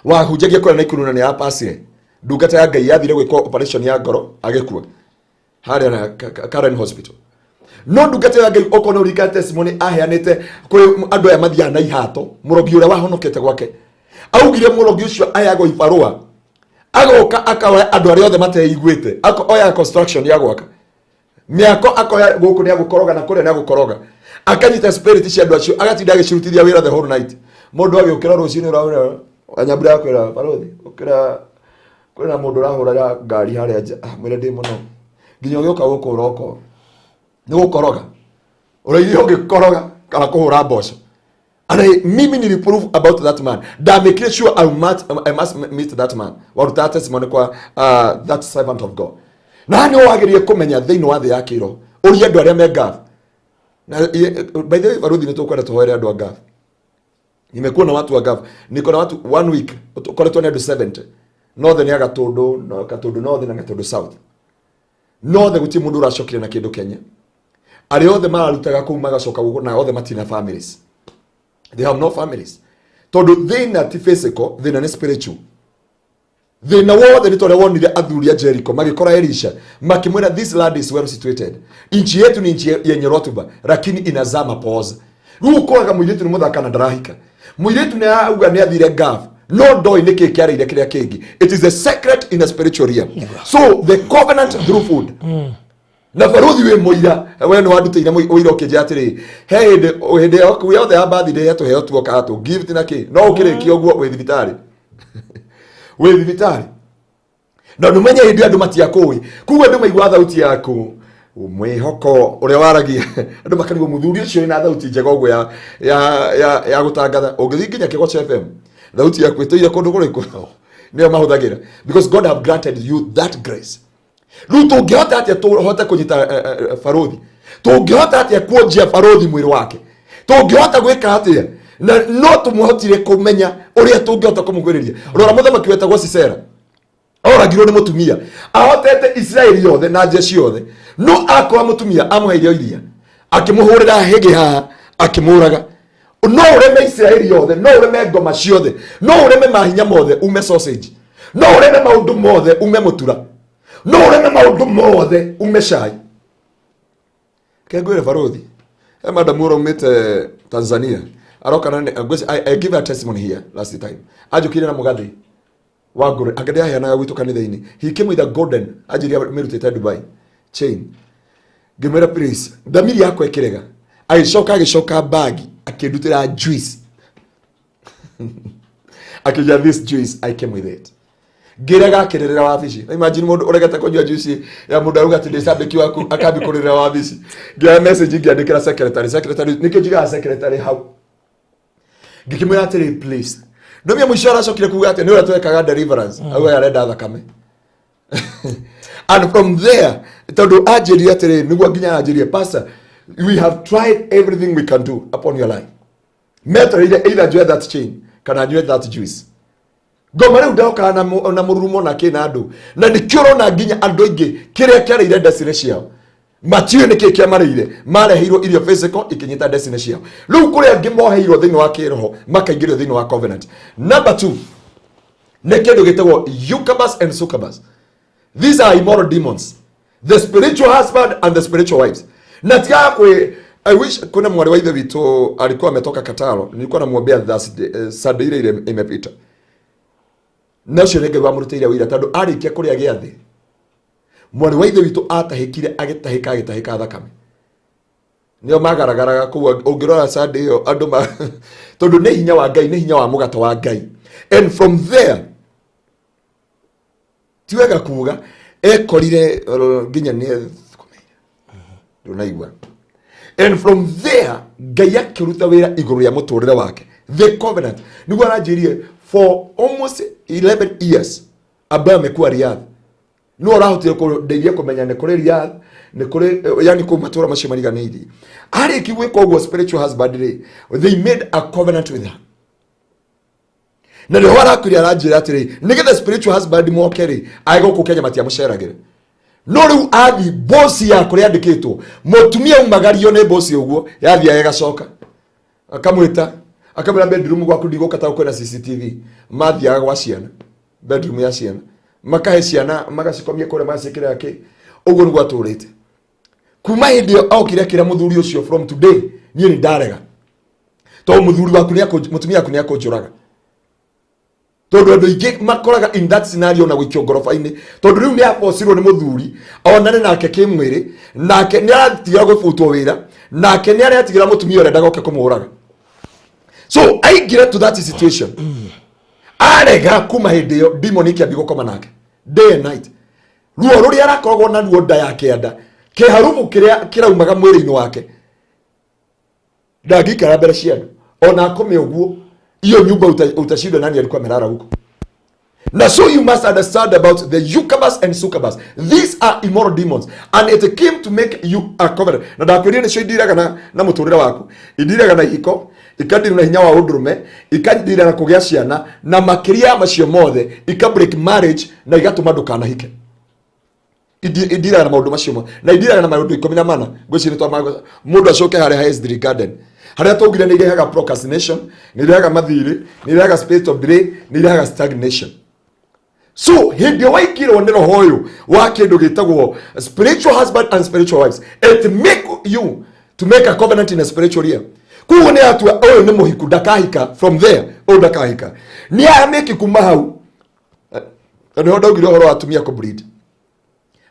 wa hujagia kwa na ikununa ni hapa asire ndungata ya Ngai yathire gwiko operation ya ngoro agekua haria na Karen Hospital no ndungata ya Ngai okono rika testimony aheanite kuri andu aya mathia na ihato murogi uria wahonokete gwake augire murogi ucio ayago ibarua agoka akawa andu aria othe mateiguite oya construction ya gwaka miako akoya guku ni agukoroga na kure ni agukoroga akanyita spirit cia andu acio agatinda agicirutithia wira the whole night mundu agiukira rucini uraura anyabura kwira barothi ukira kwina mundu rahura ngari haria mwire ndi muno nginya gioka guku uroko ni gukoroga uraithio ngikoroga kana kuhura mboco and mimi ni proof about that man that make sure I must meet that man what that testimony kwa that servant of God na ni wagirie kumenya thini wa thi yakiro uri andu aria mengav na by the way barothi ni tukwenda tuhoere andu agav nimekuwa na watu agav niko na watu 1 week ukoretwa na 70 northern ya Gatundu na Gatundu north na Gatundu south north guti mundu uracokire na kindu Kenya ari othe mararutaga kuu magacoka gugu na othe matina families they have no families tondu thina ti physical thina ni spiritual thina wothe ni tore wonire athuri a Jericho magikora Elisha makimwira this land is well situated inchi yetu ni inchi yenye rotuba lakini inazama pause rukoga muiretu ni muthaka na ndarahika muiretu ni auga ni athire gav no do inike kiarire kiria kingi it is a secret in a spiritual realm so the covenant through food na barothi we moira we no andutire moira okinje atiri hende oku yothe abathi de yetu heyo tuoka atu gift na ki no ukiriki oguo we thibitari we thibitari na numenye hindi andu matiakui kuwe andu maigwa thauti yaku mwihoko uria waragia andu makarigwo muthuri ucio ina thauti njega oguo ya gutangatha ungithi nginya Kigo FM thauti yaku itoire kundu kuriku nio mahuthagira because God have granted you that grace. Ruto ngihota atia tuhota kunyita barothi tungihota atia kuonjia barothi mwiri wake tungihota gwika atia na no tumuhotire kumenya uria tungihota kumugwiriria rora muthamaki wetagwo Sisera oragirwo ni mutumia ahotete Israeli yothe na jeshi yothe no akwa mutumia amuheirio iria akimuhurira hege ha akimuraga no ureme Israeli yothe no ureme ngoma ciothe no ureme mahinya mothe ume sausage no ureme maundu mothe ume mutura no ureme maundu mothe ume cai kengwire barothi madam uromete Tanzania aroka na I give a testimony here last time ajukire na mugathi wagure agade ayana gwitu kanitha-ini he came with a golden ajiria mirutite Dubai chain gemera please damiri yako ekirega agishoka bag akidutira juice akija this juice I came with it gerega kirerera wabici imagine mundu uregeta kujua juice ya mundu aruga ati ndisabiki waku akabi kurerera wabici gya message ngiandikira secretary nikijiga secretary how gikimwira ati please ndomia mushara sokire kuga ati niwe atwekaga deliverance awe arenda thakame and from there tondu ajiria ati niguo nginya ajiria pastor we have tried everything we can do upon your life metro either join that chain kana join that juice goma riu ndoka na murumo na kina andu na nikioro na nginya andu ingi kiria kiarire destination yao matiwe niki kiamarire mareheirwo irio physical ikinyita destination yao riu kuria ngimoheirwo thini wa kiroho makaingirwo thini wa covenant. Number 2 nekedo gitagwo Eucubus and Succubus. These are immoral demons, the spiritual husband and the spiritual wives. Na tia kwe I wish kuna mwari wa ithe witu alikuwa ametoka Kataro, nilikuwa namwombea Sunday ile imepita na cio rege bamurutira wira tondu arikia kuria giathi mwari wa ithe witu atahikire agitahika thakame nio magaragaraga kuwa ungirora Sunday yo andu ma tondu ne hinya wa Ngai ne hinya wa mugato wa Ngai and from there tiwega kuga ekorire ginya ne kumeya and from there Ngai akiruta wira iguru ya muturire wake the covenant niguo aranjirie for almost 11 years aba amekuwa Riyadh no rahotire kundeithia kumenya ne kuri Riyadh ne kuri yani ku matura macio mariganĩirie ari kigwika ũguo spiritual husband they made a covenant with her na ndio arakuria aranjira atiri nigetha spiritual husband mokeri aigo kukenya matia muceragire no riu athi boss ya kuri andikitwo mutumia umagario ne boss uguo yathi agacoka akamwita akamera bedroom gwaku ndigoka ta kwena CCTV mathiaga gwa ciana bedroom ya ciana makahe ciana magacikomia kore macikira yake uguo ni gwaturite kuma hindi okire kira muthuri ucio from today nie ni ndarega to muthuri waku ni mutumia waku ni akonjuraga tondu andu ingi makoraga in that scenario na gwikio ngorofa-ini tondu riu ni aposirwo ni muthuri onane nake kimwiri nake ni aratigira gubutwo wira nake ni aratigira mutumia urenda goke kumuraga so I get to that situation arega kuma hindi yo demon ikiambi gukoma nake day and night ruo ruri arakoragwo na ruo nda yake anda kiharumu kiria kiraumaga mwiri-ini wake ndangikara mbere cia andu ona akome uguo iyo nyumba utashinda nani alikuwa amelala huko na so you must understand about the Yukabas and Sukabas. These are immoral demons and it came to make you a covenant na ndakwĩrire nĩcio indiraga na mũtũrĩre waku indiraga na ihiko ikandira na hinya wa ũndũrũme ikandira na kũgĩa ciana na makĩria macio mothe break marriage na igatũma ndũkanahike indiraga na maũndũ macio na indiraga na maũndũ 14 ngwĩciria twa mũndũ acoke harĩa Hesdri Garden haria tugire ni irehaga procrastination ni irehaga mathiri ni irehaga spirit of delay ni irehaga stagnation so hindi waikirwo ni roho uyu wa kindu gitagwo spiritual husband and spiritual wives it make you to make a covenant in a spiritual realm kuo ni atua uyu ni muhiku ndakahika from there uyu ndakahika ni ameki kuma hau ni hondo ngiro horo atumia ko breed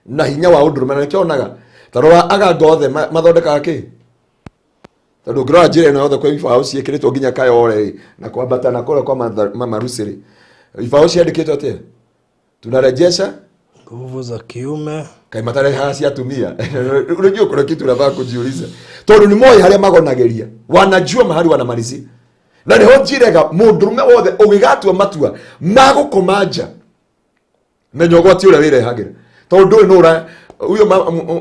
na hinya wa undurume na kionaga tarora aga ngothe mathondekaga ki tondu ngira njira ino yothe kwa ibao ciĩkĩrĩtwo nginya kayore na kwambata na kũrĩa kwa mama Rusiri ibao ciandĩkĩtwo atĩa tunarejesha nguvu za kiume kai matare hasi atumia unajua kuna kitu unafaa kujiuliza tondu ni moyo haria magonageria wanajua mahali wanamalizia na niho njirega mũndũrũme wothe ũgĩgatua matua magũkomanja menyogo ati ũrĩa wĩrehagĩra tondu no ura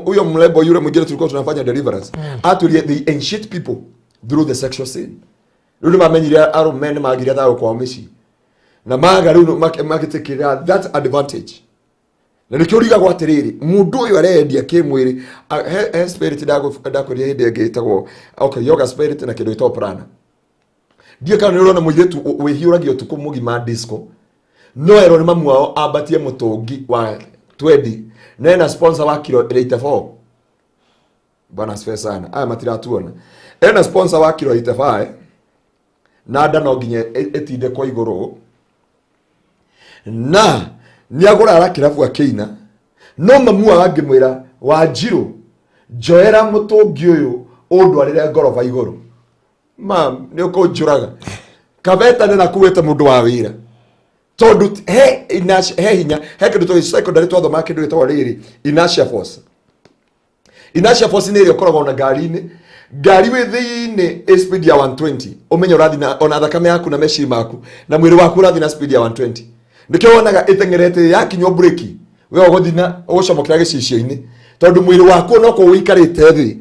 huyo mlebo yule mwingine tulikuwa tunafanya deliverance atulie the ancient people through the sexual sin rudi mamenyiria arumen magiria thayo kwa mishi na maga rudi makitikira that advantage na nikiuriga gwa tiriri mundu uyu arendia kimwiri spirit ndakuria hindi ngitagwo okay yoga spirit na kindu ito prana die kana rona muiretu wihiuragio tukumugima disco no ero ni mamu wao abatie mutongi wa 20 nena sponsor wa kilo 84 bwana asifiwe sana aya matiratuona ena sponsor wa kilo 85 na nda no nginya etinde kwa iguru na niagura ara kirabu akeina no mamu wangimwira wa njiro njoera mutungi uyu undwarire ngoroba iguru mam ni ukunjuraga kabeta nena kuweta mundu wa wira tondu he hinya he kindu to secondary twathoma kindu gitagwo riri inertia force ni ĩrĩa ũkoragwo na ngari wĩ thĩinĩ speed ya 120 ũmenye ũrathi na ona thakame yaku na meciria maku na mwĩrĩ waku ũrathi na speed ya 120 nĩkĩo wonaga ĩteng'erete yakinywo breki we ũgũthi na ũgũcomokera gĩcicio-inĩ tondu mwĩrĩ waku no kũ ũikarĩte thĩ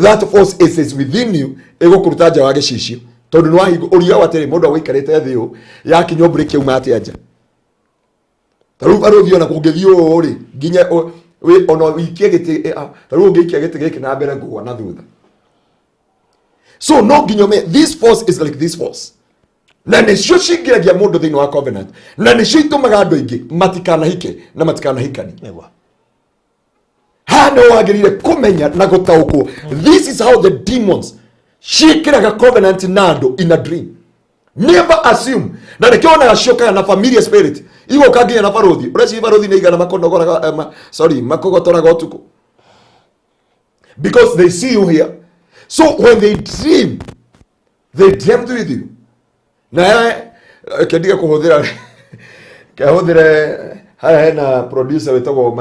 that force is within you ĩgũkũruta nja wa gĩcicio tondu nĩ wahingo ũriga atĩrĩ mũndũ ũgũikarĩte thĩ ũũ yakinywo breki uma atĩa nja taru arũthio na kũngĩthio ũũ nginya we ona wikie gĩtĩ taru ũngĩikia gĩtĩ gĩkĩ na mbere ngũa na thutha so no nginya this force is like this force na nĩcio cingĩragia mũndũ thĩinĩ wa covenant na nĩcio itũmaga andũ aingĩ matikanahike na matikanahikani hano wagĩrĩire kũmenya na gũtaũkwo this is how the demons ciĩkĩraga covenant na andũ in a dream never assume na nĩkĩo onaga ciokaga na familiar spirit igo kaginya na barothi ureci barothi ni igana makonogora makogotoraga utuku, because they see you here. So when they dreamt with you. Na kendiga kuhuthira kahuthire hena producer wetagwo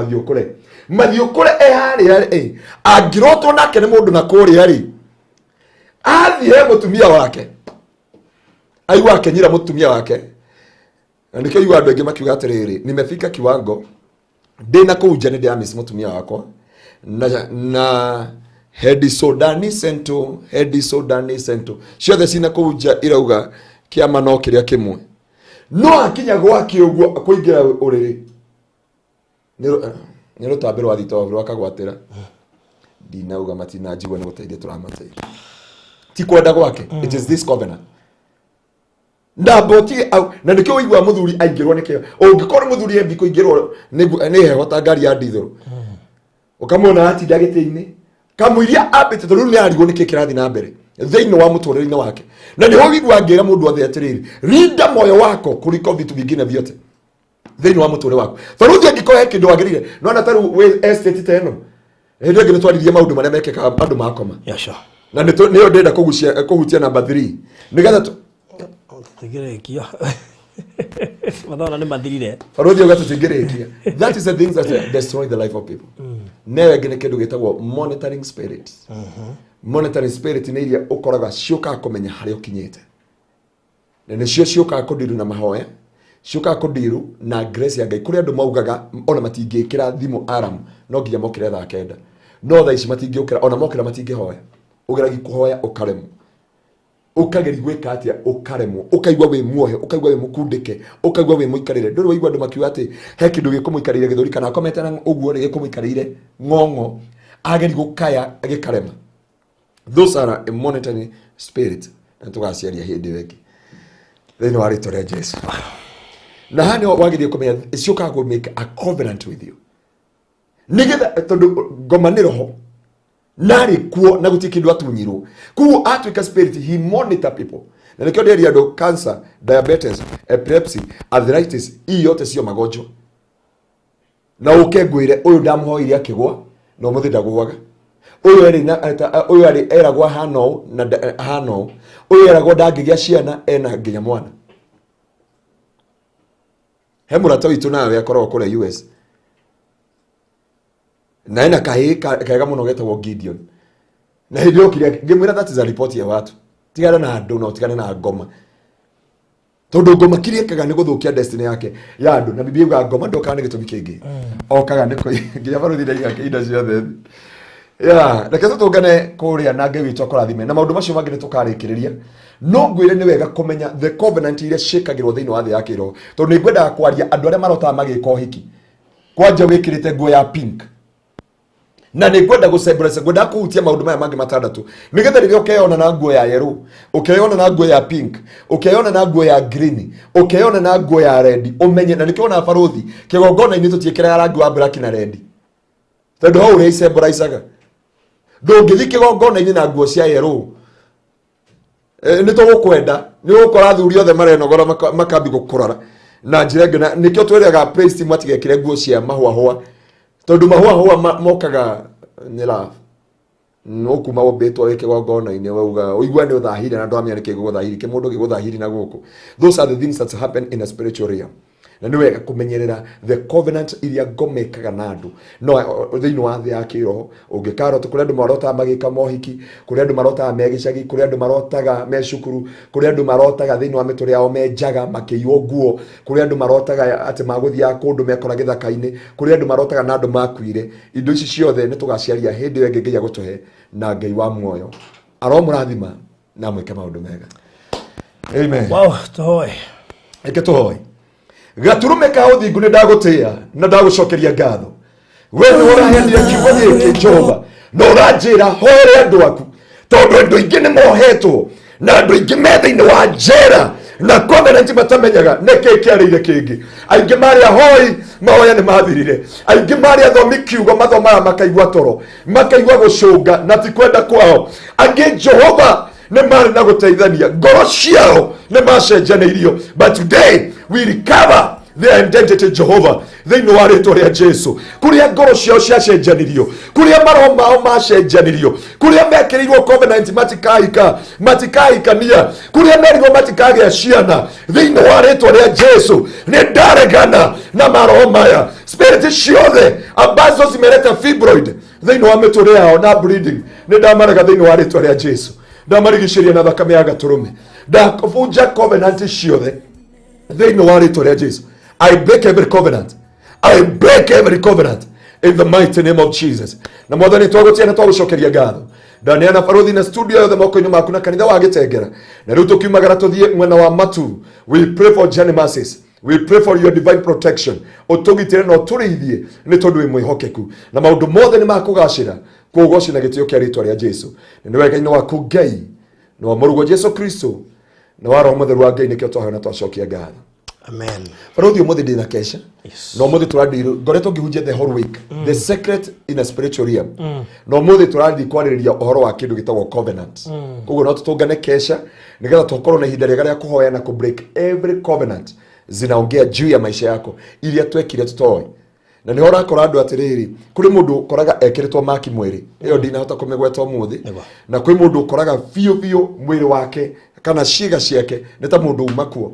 Mathiukure haria angirotwo nake ni mundu na kuria ri athie mutumia wake aigua akenyira mutumia wake, na nikio igua andu aingi makiuga atiriri nimefika kiwango ndina kuja ni ndiamiss mutumia wakwa na Hedi Sodani Sento ciothe cina kuja irauga kiama no kiria kimwe no akinya gwake uguo kuingira uriri ni rutambe rwa thito rwakagwatira ndinauga matina njigwa ni guteithia turamateithia ti kwenda gwake. It is this covenant ndaboti na nikio wigwa muthuri aingirwo nikio ungikora muthuri ebi kuingirwo ni heho ta ngari ya ndithuru ukamona ati ndagite-ini kamwiria abete tondu ni arigwo niki kirathi na mbere thiini wa muturire-ini wake, na niho wigwa ngira mundu othe atiriri rinda moyo wako kuliko vitu vingine vyote thiini wa muturire wako. Baruthi angikohe kindu agirire no na taru we estate teno ndio ngine twaririe maundu maria mekeka andu makoma na niyo ndenda kuhutia namba 3 nigetha tigerekia madona ni mathirire baruthi ugato tigerekia. That is the things that destroy the life of people. Newe ngine kindu gitagwo monitoring spirits. Monitoring spirit ni iria ukoraga ciuka kumenya hari ukinyete, na nicio ciuka kundiru na mahoya, ciuka kundiru na grace ya Ngai kuri andu maugaga ona matingikira thimu alarm no nginya mokire thaa 9 no thaa ici matingiukira ona mokira matingihoya ugeragi kuhoya ukaremu ukageri gwika atia ukaremu ukaigwa we muohe ukaigwa we mukundike ukaigwa we muikarire nduri waigwa andu makiuga ati he kindu gikumuikarire githuri kana komete na uguo ri gikumuikarire ngongo ageri gukaya agikarema. Those are a monitoring spirit na tugaciaria hindi wengi thini wa rito ria Jesu. Na hani wagirie kumenya ciuka go make a covenant with you nigetha tondu ngomaniro ho nari kuo na gutikindu atunyirwo ku atwika spirit he monitor people na nikio nderia ndo cancer, diabetes, epilepsy, arthritis yote sio magonjwa na ukegwire uyu ndamuhoire akigwa no muthi ndagwaga uyu ari eragwa hano na hano uyu eragwa ndagigia ciana ena nginya mwana he murata witu nawe akorwo kule US na ena kaega muno getagwo Gideon na hidio kiria ngimwira that is a report ya watu tigana na andu no tigana na ngoma tondu ngoma kiria kaga ni guthukia destiny yake ya andu na bibi uga ngoma ndokana gitumi kingi okaga niko nginya baruthi ndaiga kinda ciothe na kezo tungane kuria na Ngai witu akorathime na maundu macio mangire tukarikiriria no ngwire ni wega kumenya the covenant iria ciikagirwo thiini wa thi yake ro tondu ni ngwenda kwaria andu aria marotaga magika uhiki kwanja wikirite nguo ya pink na ni kwenda gucelebrate ngwenda kuhutia maundu maya mangi matandatu nigetha riria ukeona na nguo ya yellow ukeona na nguo ya pink ukeona na nguo ya green ukeona na nguo ya red umenye na nikiona baruthi kigongona-ini tutiikira rangi wa black na red tondu ho uri celebrate ndungithi kigongona-ini na nguo cia yellow ni tugukwenda ni gukora athuri othe marenogora makambi gukurara na njira ngena nikio twiraga praise team atigekire nguo cia mahua tondu mahua mokaga nila no kuma wobetwo weke gongona-ini wauga uigwa ni uthahiri na ndwamenya niki guthahiri ke mundu giguthahiri na guku. Those are the things that happen in a spiritual realm na ni wega kumenyerera the covenant iria ngomekaga na andu no thiini wa thi ya kiroho ungikaro tukuri andu marota magika mohiki kuri andu marota megicagi kuri andu marotaga mecukuru kuri andu marotaga thiini wa mituri yao menjaga makiywo nguo kuri andu marotaga ati maguthia kundu mekora githaka-ini kuri andu marotaga na andu makuire indo ici ciothe ni tugaciaria hindi wengi nginya gutuhe na Ngai wa muoyo aromurathima na mwike maundu mega. Amen. Wow, toy eke toy gaturume ka uthingu ni ndagutia na ndagucokeria ngatho we ni urahenire kiugo giki Jehova no uranjira hoere andu aku tondu andu ingi ni mohetwo na andu ingi methiini wa njera na covenant matamenyaga niki kiarire kingi aingi mari ahoi mahoya ni mathirire aingi mari athomi kiugo mathoma makaigwa toro makaigwa gucunga na ti kwenda kwao angi Jehova ne mari na guteithania ngoro ciao ne macenjaneirio but today we recover their identity Jehovah thĩinĩ wa rĩtwa rĩa Jesu kũrĩa ngoro ciao ciacenjanirio kũrĩa maroho mao macenjanirio kũrĩa mekĩrĩirwo covenant matikahikania kũrĩa merirwo matikagĩa ciana thĩinĩ wa rĩtwa rĩa Jesu nĩ ndaregana na maroho maya spirit ciothe ambazo zimeleta fibroid thĩinĩ wa mĩtũrĩre yao na bleeding nĩ ndamarega thĩinĩ wa rĩtwa rĩa Jesu ndamarigicĩria na thakame ya gatũrũme ndakũbunja covenant ciothe thĩinĩ wa rĩtwa rĩa Jesu. I break every covenant. I break every covenant in the mighty name of Jesus. Na mwathani twagotia na twagũcokeria ngatho ndaneana barothi na studio yothe moko-inĩ maku na kanitha wa Gĩtengera na rĩu tũkiumagara tũthiĩ mwena wa Matu. We pray for journey mercies. We pray for your divine protection. Ũtũgitĩre na ũtũrĩithie nĩ tondũ wĩ mwĩhokeku na maũndũ mothe nĩ makũgacĩra kũgoci na gĩtĩo kĩa rĩtwa rĩa Jesu. Nĩ wega-inĩ waku Ngai na wa mũrũgwo Jesu Kristo na wa Roho Mũtheru wa Ngai nĩkĩo twahana twacokia ngatho. Amen. Barothi umuthi ndina kesha. Yes. No umuthi turandi ngoretwo ngihunjia the whole week. The secret in a spiritual realm. No umuthi turandi kwarĩrĩria ũhoro wa kĩndũ gĩtagwo covenant. Koguo no tutungane kesha nigetha tukorwo na ihinda rĩega rĩa kũhoya na break every covenant zinaongea juu ya maisha yako iria twekire tutoe. Na nĩ ũrakora andũ atĩrĩrĩ kũrĩ mũndũ ũkoraga ekĩrĩtwo maki mwĩrĩ ĩyo ndinahota kũmĩgweta ũmũthĩ na kwĩ mũndũ ũkoraga biũ mwĩrĩ wake kana ciĩga ciake nĩ ta mũndũ uma kuo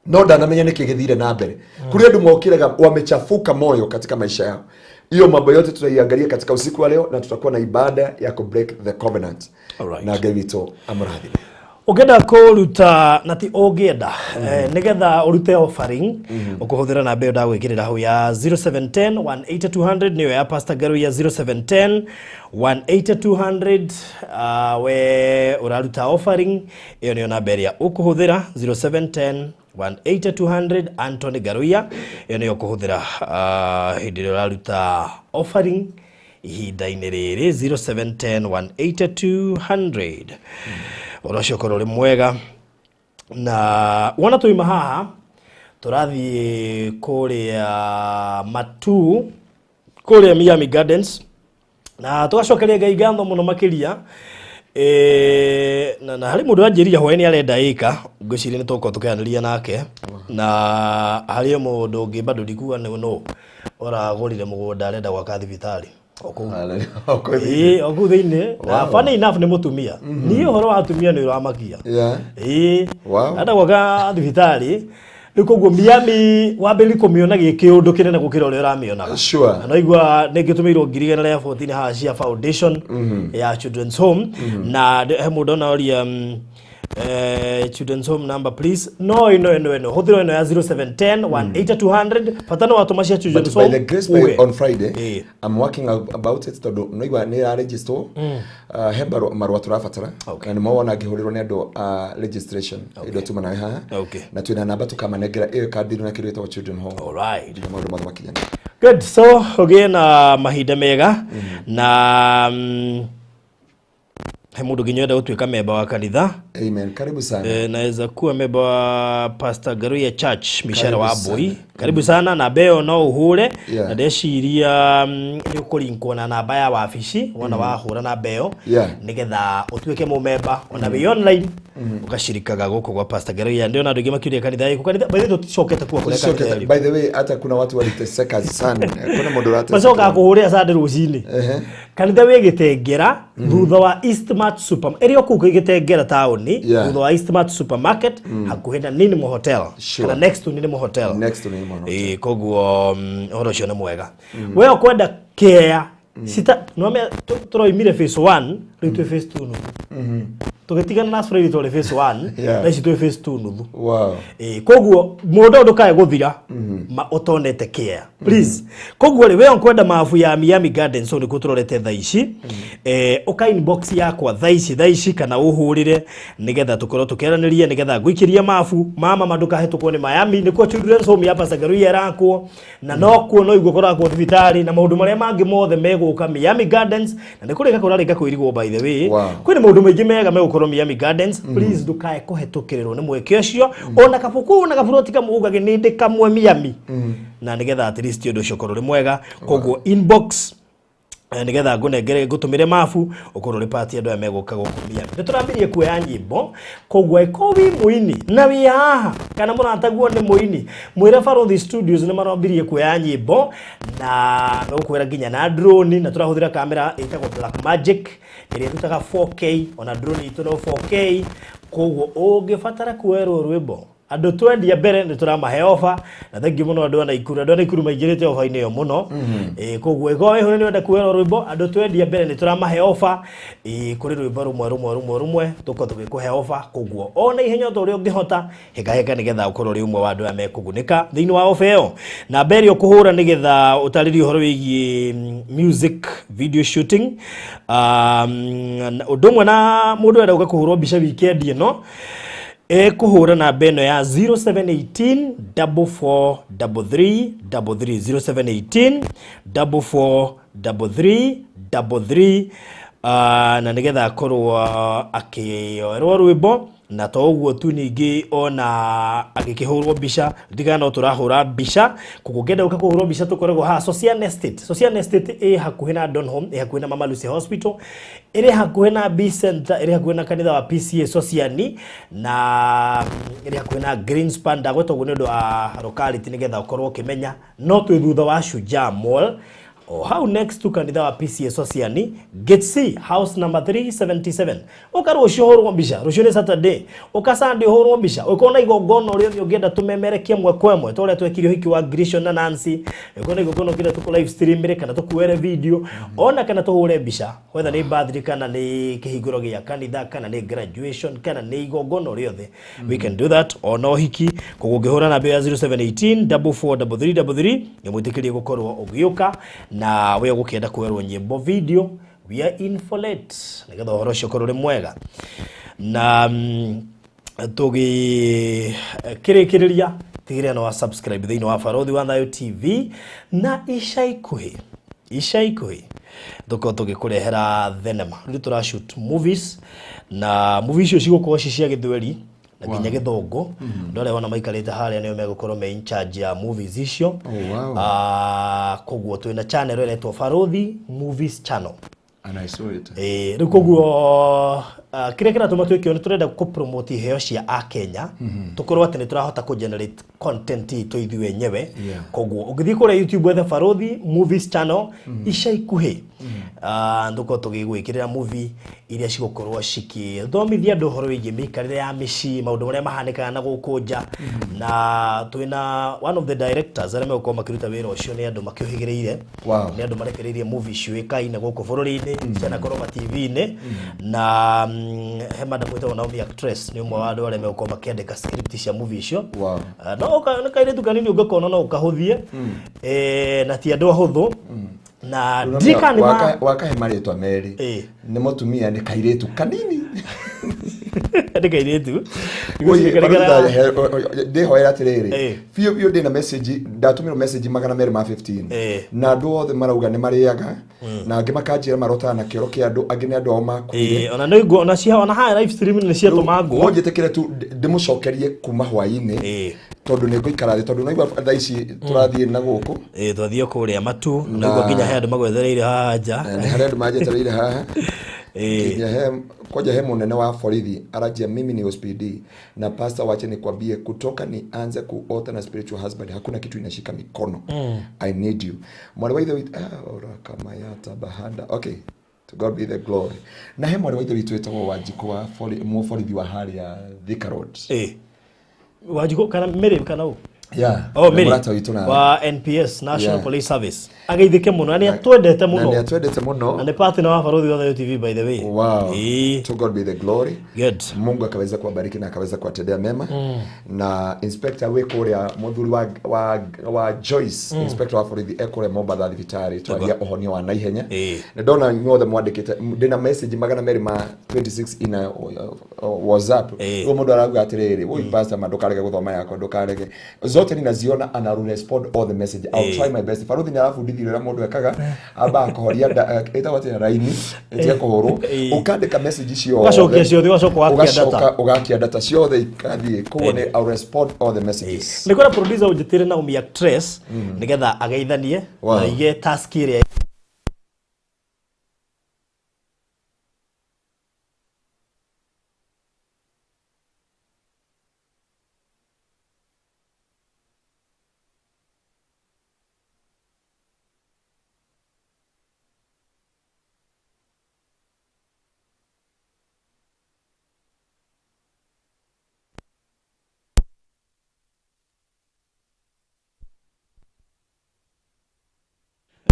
no ndanamenya nĩkĩ gĩthire na mbere. Kuri andũ mokiraga wamechafuka moyo katika maisha yao. Hiyo mambo yote tutaiangalia katika usiku wa leo na tutakuwa na ibada ya ku break the covenant. Na Ngai witũ amũrathime. Ugenda kũruta na ti ũngĩenda nigetha ũrute offering ũkũhũthĩra namba ĩyo ndagwĩkĩrĩra hau ya 0710 18200 nĩyo ya Pastor Ngaruiya 0710 18200 we ũraruta offering ĩyo nĩyo namba ĩrĩa ũkũhũthĩra 0710 18200 Anthony Ngaruiya ĩyo nĩyo ũkũhũthĩra hĩndĩ ĩrĩa ũraruta offering ihinda-inĩ rĩrĩ 0710 18200 Ũracio korwo mwega na wona tuima haha turathie kũrĩa Matu kũrĩa Miami Gardens na tugacokeria Ngai ngatho mũno makĩria na harĩ mũndũ anjĩrire hwaĩ nĩ arenda ĩka ngwĩciria nĩ tũkorwo tũkĩanĩria nake na harĩ mũndũ ũngĩ bado ndikuga no ũragũrire mũgũnda arenda gwaka thibitarĩ okuu thĩinĩ na funny enough nĩ mũtumia niĩ ũhoro wa atumia nĩ ũramakia anda gwaka thibitarĩ rĩu koguo Miami wambĩrĩria kũmĩona gĩkĩ ũndũ kĩnene gũkĩra ũrĩa ũramĩonaga na igua nĩ ngĩtũmĩirwo 2014 haha cia foundation ya children's home na he mũndũ onaoria children's home number please no hũthĩra ĩno ya 0710 18200 patano watũma cia children's home. By the grace on Friday I'm working about it tondũ no igua nĩ register he marũa tũrabatara na nĩ mawona ngĩhũrĩrwo nĩ andũ registration indo tuma nawe haha na twĩna namba tũkamanengera ĩyo kandi na kĩndũ gĩtagwo children's home. All right, maũndũ mothe makinyana. Good, so ũgĩe na mahinda mega na he mũndũ nginya enda gũtuĩka memba wa kanitha. Amen, karibu sana. Naweza kuwa memba wa Pastor Ngaruiya Church mishara wa Boi. Karibu sana na beo no uhure na ndeciria nĩ ũkũrinkwo na namba ya wabici wona wahũra na beo nigetha ũtuĩke mũmemba ona wĩ online ukashirikaga gũkũ kwa Pastor Ngaruiya. Ndio na andũ aingĩ makĩũria kanitha yako kanitha by the way tũcokete kuwa kũrĩa kanitha. By the way hata kuna watu waliteseka sana. Kuna mũndũ rateseka macoka kũhũrĩa sande rũcinĩ kanitha wĩ Gĩtengera thutha wa Eastmart Supermarket ĩrĩa kũu Gĩtengera taũni thutha wa Eastmart Supermarket hakuhĩ na Ninimo Hotel kana next to Ninimo Hotel. Koguo ũhoro ũcio nĩ mwega. We ũkwenda care sita nomea tũroimire phase 1 rĩu twĩ phase 2 nuthu tũgĩtigana na Australia tũrĩ phase 1 na ici twĩ phase 2 nuthu. Koguo mũndũ ndũkae gũthira ũtonete care please. Koguo we ũkwenda mafu ya Miami Gardens nĩ kũtũrorete thaa ici ũka inbox yakwa thaa ici kana ũhũrĩre nigetha tũkorwo tũkĩaranĩria nigetha ngũikĩria mafu mama mandũkahetũkwo nĩ Miami nĩkuo children's home ya Pastor Ngaruiya rakwo na nokuo no igũkorwo rakwo thibitarĩ na maũndũ marĩa mangĩ mothe megũka Miami Gardens na nĩ kũrĩka kũrarĩka kwĩrigwo by the way kwĩna maũndũ maingĩ mega megũkorwo Miami Gardens. Please ndũkae kũhetũkĩrĩrwo nĩ mweke ũcio ona kabuku na kaburoti kamũgage nĩ ndĩ kamwe Miami na nigetha at least ũndũ ũcio ũkorwo mwega. Koguo inbox nigetha ngunengere gutumire mafu ukorwo ri party andu ameguka gukumia niturambirie kuoya nyimbo kogwa ikowi muini na wihaha kana murataguo ni muini mwire Farothi Studios ni marambirie kuoya nyimbo na gukwira nginya na drone na turahuthira kamera itagwo Black Magic iri tutaga 4K ona drone itu no 4K kogwa ungibatara kuerwo rwimbo andu twendi mbere ni turamahe offer na thank you muno andu na ikuru maigirite offer ine yo muno kogwe goe hone ni wenda kuwera rwimbo andu twendi mbere ni turamahe offer kuri rwimbo rumwe tuko tugikuhe offer kogwo ona ihenya to ri ungihota hega nigetha ukorwo ri umwe wa andu amekugunika thiini wa offer yo na mbere ukuhura nigetha utariri horo wigi music video shooting udumwe na mundu wenda ugakuhurwo mbica weekend ino kuhura na beno ya 0718 4433 0718 4433 na nigetha akorwo akioerwo rwimbo na to uguo tu ningi ona agikihurwo mbica ndigana turahura mbica kugugenda ukakuhurwo mbica tukorego ha Social Estate hakuhi na Donholm hakuhi na Mama Lucy Hospital iri hakuhi na B Center iri hakuhi na kanitha wa PCA Sociani na iri hakuhi na Greenspan dagweto gunedo a locality nigetha ukorwo kimenya no twi thutha wa Shujaa Mall how next to kanitha wa PCA Sociani Gate C house number 377 ukaro shohoro mbisha rushone Saturday ukasande horo mbisha ukona igogono rio yogenda tumemerekia mwe kwemwe tole twekirio hiki wa Grishon na Nancy ukona igogono kida tuko live stream mere kana tukuere video ona kana tuhure mbisha whether ni birthday kana ni kihiguro gya kanitha kana ni graduation kana ni igogono rio we can do that ono hiki kugugihura na ya 0718 4433 yamutikirie gukorwo ugiuka na we gukenda kuwerwo nyimbo video we are in for late nigetha horo shokoro mwega na tugi kirikiriria tigire no subscribe thiini wa Farothi wa Thayo TV na ishaikuhi tuko tugikurehera thenema ri turashoot movies na movies icio cigukwo cia githweri na nginya githongo ndore ona maikarite haria niyo megukorwo me in charge ya movies icio kogwo twina channel iretwo Farothi Movies Channel and I saw it kogwo kira tumatwekio ni turenda ku promote heo cia a Kenya tukorwo ati ni turahota ku generate content to ithuwe nyewe kogwo ugithi kure YouTube wethe Farothi Movies Channel ishaikuhi nduko tugigwikirira movie iria cigukorwo ciki thomithia andu horo wigi mikarire ya mici maundu maria mahanikaga na gukunja na twina one of the directors aria megukoma makiruta wira ucio ni andu makiohigireire ni andu marekereirie movie ciuikaine guku bururi-ini ciana koroma TV-ini na hema ndamwita Naomi actress ni umwe wa andu aria megukoma makiandika script cia movie icio no kaire tu kanini ugakona no ukahuthie na ti andu ahuthu na ndikani wakahe maritwa meri ni mutumia ni kairetu kanini ni kairetu ndihoera atiriri bio ndina message ndatumira message magana meri ma 15 na andu othe marauga ni mariaga na angi makanjira marota na kioro kia andu angi ni andu ao makuire ona no igo ona cia ona ha live stream ni cia tumangu onjetekere tu ndimucokerie kuma hwaini tondu ni ngoikara tondu no igwa thaici turathie na guku twathie kuria matu na igwa nginya he andu magwethereire haja ni hari andu majetereire haha koja he munene wa borithi arajia mimi ni OSPD na pastor wache nikwambie kutoka nianze kuota na spiritual husband hakuna kitu inashika mikono I need you mwale wa idha kama yata bahanda okay to God be the glory na he mwale wa idha witwetagwo Wanjiko wa borithi wa hari ya Thika Road Wanjiko kana mere kana u Meri wa NPS National Police Service ageithike muno ni atwendete muno na ni partner wa Farothi wa Thayo TV by the way to God be the glory good Mungu akaweza kuwabariki na akaweza kuwatendea mema na inspector we kuria muthuri wa Joyce inspector wa Farothi ekore Mombatha thibitari twaria ohonio wa naihenya na ndona nyothe mwandikite ndina message magana meri ma 26 ina WhatsApp mundu araguga atiriri we pastor mandukarege guthoma yako ndukarege zote ninaziona ana respond all the message I'll try my best Farothi ni arafundithirira mundu ekaga aba akohoria eta wati na raini etia kuhuru ukandika message cio ugacokia ciothe ugakia data ciothe ikathie kuone I'll respond all the messages nikora producer ujitire na umi actress nigetha ageithanie na ige task ire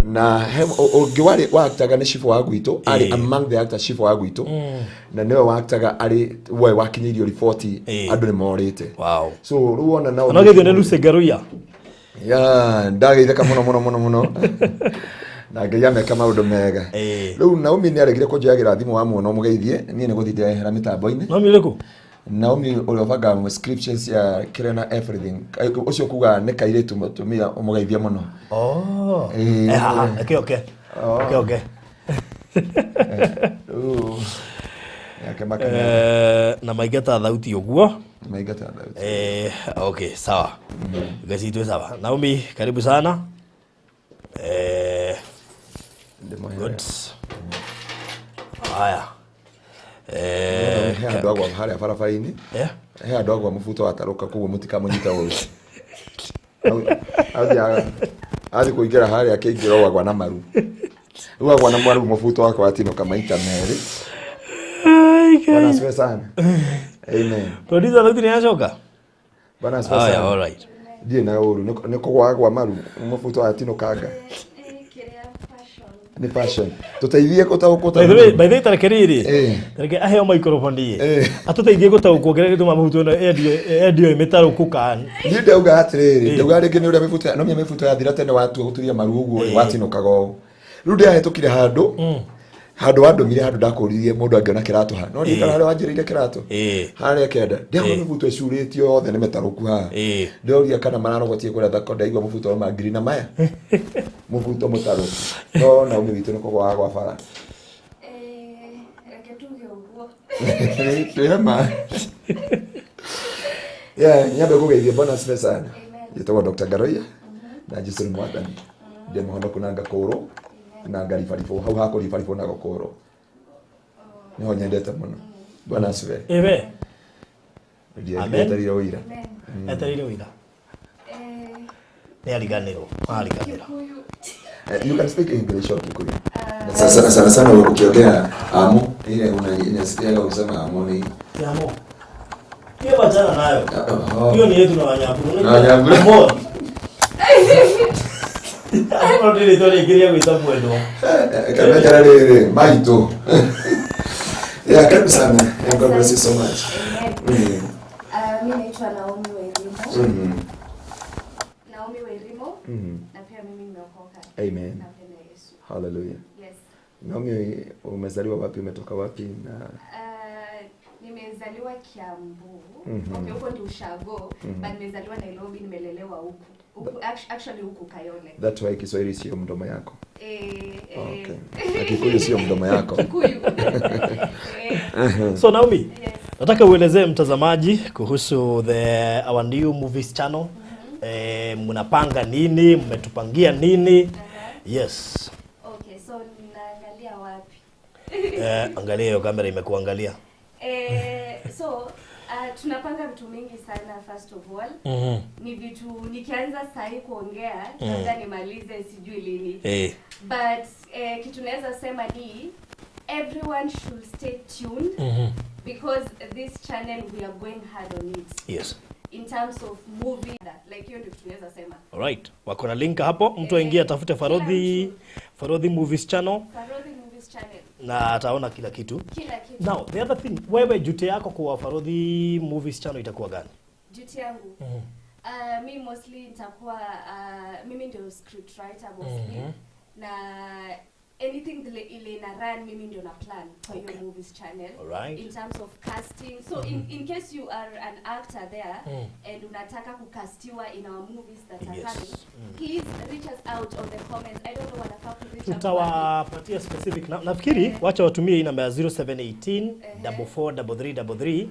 na ungi wari waktaga ni chifu wa gwito ari among the actors chifu wa gwito na niwe waktaga ari we wakinyirio report andu ni morite. Wow. So ruona na no githio ne Lucy Ngaruiya ya ndageitheka muno na ngai ameka maundu mega. Riu Naomi ni aregire kunjagira thimu wa muno mugeithie nie ni guthithia hera mitambo-ini. Naomi riku Naomi uliovaga mu scriptures ya kirena everything ucio kuga ne kairitu mutumia umugeithie muno. Okay. Na maigata thauti uguo. Maigata thauti. Okay, sawa. Gasi tu sawa. Naomi, karibu sana. Good. Haya. Ando agwa hali ya farafaraini. Ando agwa mufuto ataruka kugo mutika munyita uyu. Azi kuingira hali ya kingiro agwa na maru. Uyu agwa na maru mufuto wako atino kama ita meri. Bwana asifiwe sana. Amen. Producer ndio tunashoka. Bwana asifiwe sana. All right. Die na uru niko gwagwa maru mufuto atino kaga. Ni passion. Tuteithie gutaukota. By the way tarekeriri. Tareke aheo microphone die. Atuteithie gutaukogera gituma mufuto no edio imetaro kukan. Ni ndauga atiriri. Ndauga ringi ni uria mifuto no mia mifuto ya thira tene watu guturia maru uguo watinokaga o. Riu ndia hetukire handu wandomire handu ndakuririe mundu angiona kiratu ha no ndikara hali wanjirire kiratu haria kenda ndio mifuto ecuritio yothe ni metaruku ha ndio kana mararogotie kuria thako ndaigwa mufuto ma ngiri na maya mufuto mutaruku no na umi witu niko gwa bara reketuge uguo tema nyabe kugeithia Bwana asifiwe sana. Yetwa Dr. Ngaruiya na Jesu ni mwathani ndiye muhondo kunanga kuru na ngari farifo hau hakuri farifo na gokoro niho nyendete muno. Bwana asifiwe. Ndiye etarire wira ni aliganiro. You can speak English or Kikuyu. Sana ukiongea amo ile unasikia ukisema amo ni amo. Hiyo wachana nayo. Hiyo ni yetu na Wanyamburu. Wanyamburu. Hapo ndio ndio nikiria kuita mwendo. Kama jana maito. Yeah, karibu sana. God bless you so much. Mimi naitwa Naomi Wairimo. Naomi Wairimo. Na pia mimi nimeokoka. Amen. Napenda Yesu. Hallelujah. Yes. Naomi, umezaliwa wapi, umetoka wapi na nimezaliwa Kiambu. Okay, huko ndio Ushago, but nimezaliwa Nairobi, nimelelewa huko. Actually huko Kayole. That's why Kiswahili sio mdomo yako. Okay. Kikuyu sio mdomo yako. Kikuyu. So Naomi, nataka uelezee mtazamaji kuhusu our new movies channel. Mnapanga nini? Mmetupangia nini? Yes. Okay, so naangalia wapi? Angalia hiyo kamera imekuangalia. So tunapanga vitu mingi sana. First of all, ni vitu nikianza sahi kuongea labda nimalize sijui lini. But kitu naweza sema ni everyone should stay tuned because this channel we are going hard on it. Yes. In terms of movie like hiyo ndio tunaweza sema. All right. Wako na link hapo, mtu aingie atafute Farodhi Movies Channel. Farodhi Movies Channel. Na ataona kila kitu. Kila kitu. Now, the other thing, wewe duty yako kwa Farodhi Movies Channel itakuwa gani? Duty yangu. Me mostly nitakuwa mimi ndio script writer mostly. Na anything ile na run mimi ndio na plan for your movies channel. Alright. In terms of casting. So in case you are an actor there and unataka kucastiwa in our movies that are coming, please reach us out on the comments. I don't know what the fuck to reach out. Tutawapatia specific. Nafikiri wacha watumie hii namba ya 0718 443333.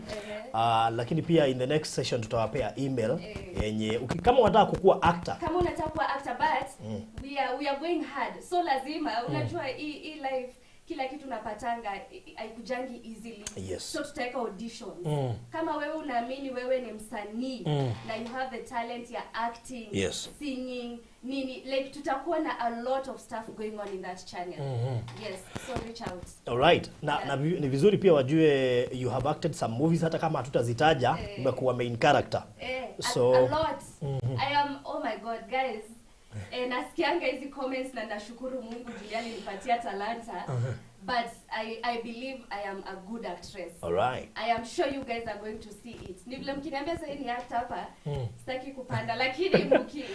Lakini pia in the next session tutawapea email yenye kama unataka kukuwa actor. Kama unataka kuwa actor but we are going hard. So lazima unajua hii life kila kitu unapatanga haikujangi easily. Yes. So tutaweka auditions. Kama wewe unaamini wewe ni msanii na you have the talent ya acting, singing, nini, like tutakuwa na a lot of stuff going on in that channel. Yes, so reach out. All right. Na ni vizuri pia wajue you have acted some movies hata kama hatutazitaja, umekuwa main character. So a lot. I am, oh my god guys. nasikianga hizi comments na nashukuru Mungu Juliani nipatia talanta. But I believe I am a good actress. All right. I am sure you guys are going to see it. Ni vile mkiniambia sasa ni act hapa, sitaki kupanda lakini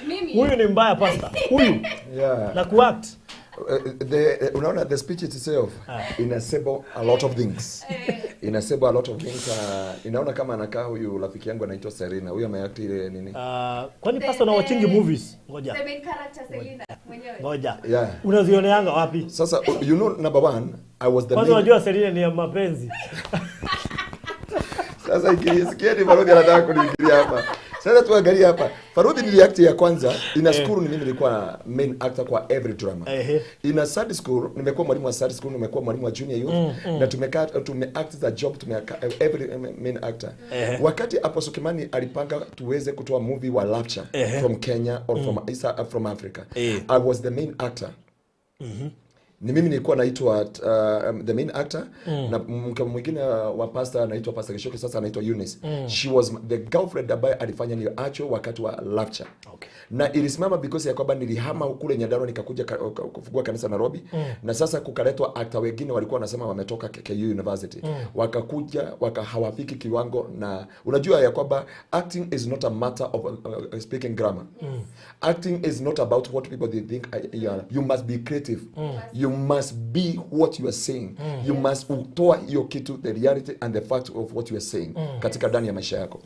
mimi huyu ni mbaya pastor. Huyu. Yeah. Na kuact. Unaona the speech itself inasema a lot of things. Inasema a lot of things. Inaona kama anakaa huyu rafiki yangu anaitwa Serena. Huyu ameact ile nini? Kwani pastor na watching movies? Ngoja. The main character Selena mwenyewe. Ngoja. Yeah. Unazioneanga wapi? Sasa you know number one, I was the kwanza unajua Selena ni ya mapenzi. Sasa ikisikia ni Farudi anataka kuniingilia hapa. Sasa tuangalie hapa. Farudi ni react ya kwanza. Ina school mimi nilikuwa main actor kwa every drama. Ina Sunday school nimekuwa mwalimu wa Sunday school, nimekuwa mwalimu wa junior youth na tumeact the job every main actor. Wakati Apostle Kimani alipanga tuweze kutoa movie wa Rapture from Kenya or from Africa. I was the main actor. Ni mimi nilikuwa naitwa the main actor na mke mwingine wa pastor anaitwa Pastor Kishoki, sasa anaitwa Eunice. She was the girlfriend ambaye alifanya niyo acho wakati wa Rapture. Na ilisimama because ya kwamba nilihama kule Nyandarua nikakuja kufungua kanisa Nairobi na sasa kukaletwa actor wengine walikuwa wanasema wametoka KU University. Wakakuja hawafiki kiwango, na unajua ya kwamba acting is not a matter of speaking grammar. Acting is not about what people think you must be creative. You must be what you are saying. You must utoa hiyo kitu, the reality and the fact of what you are saying katika ndani ya maisha yako.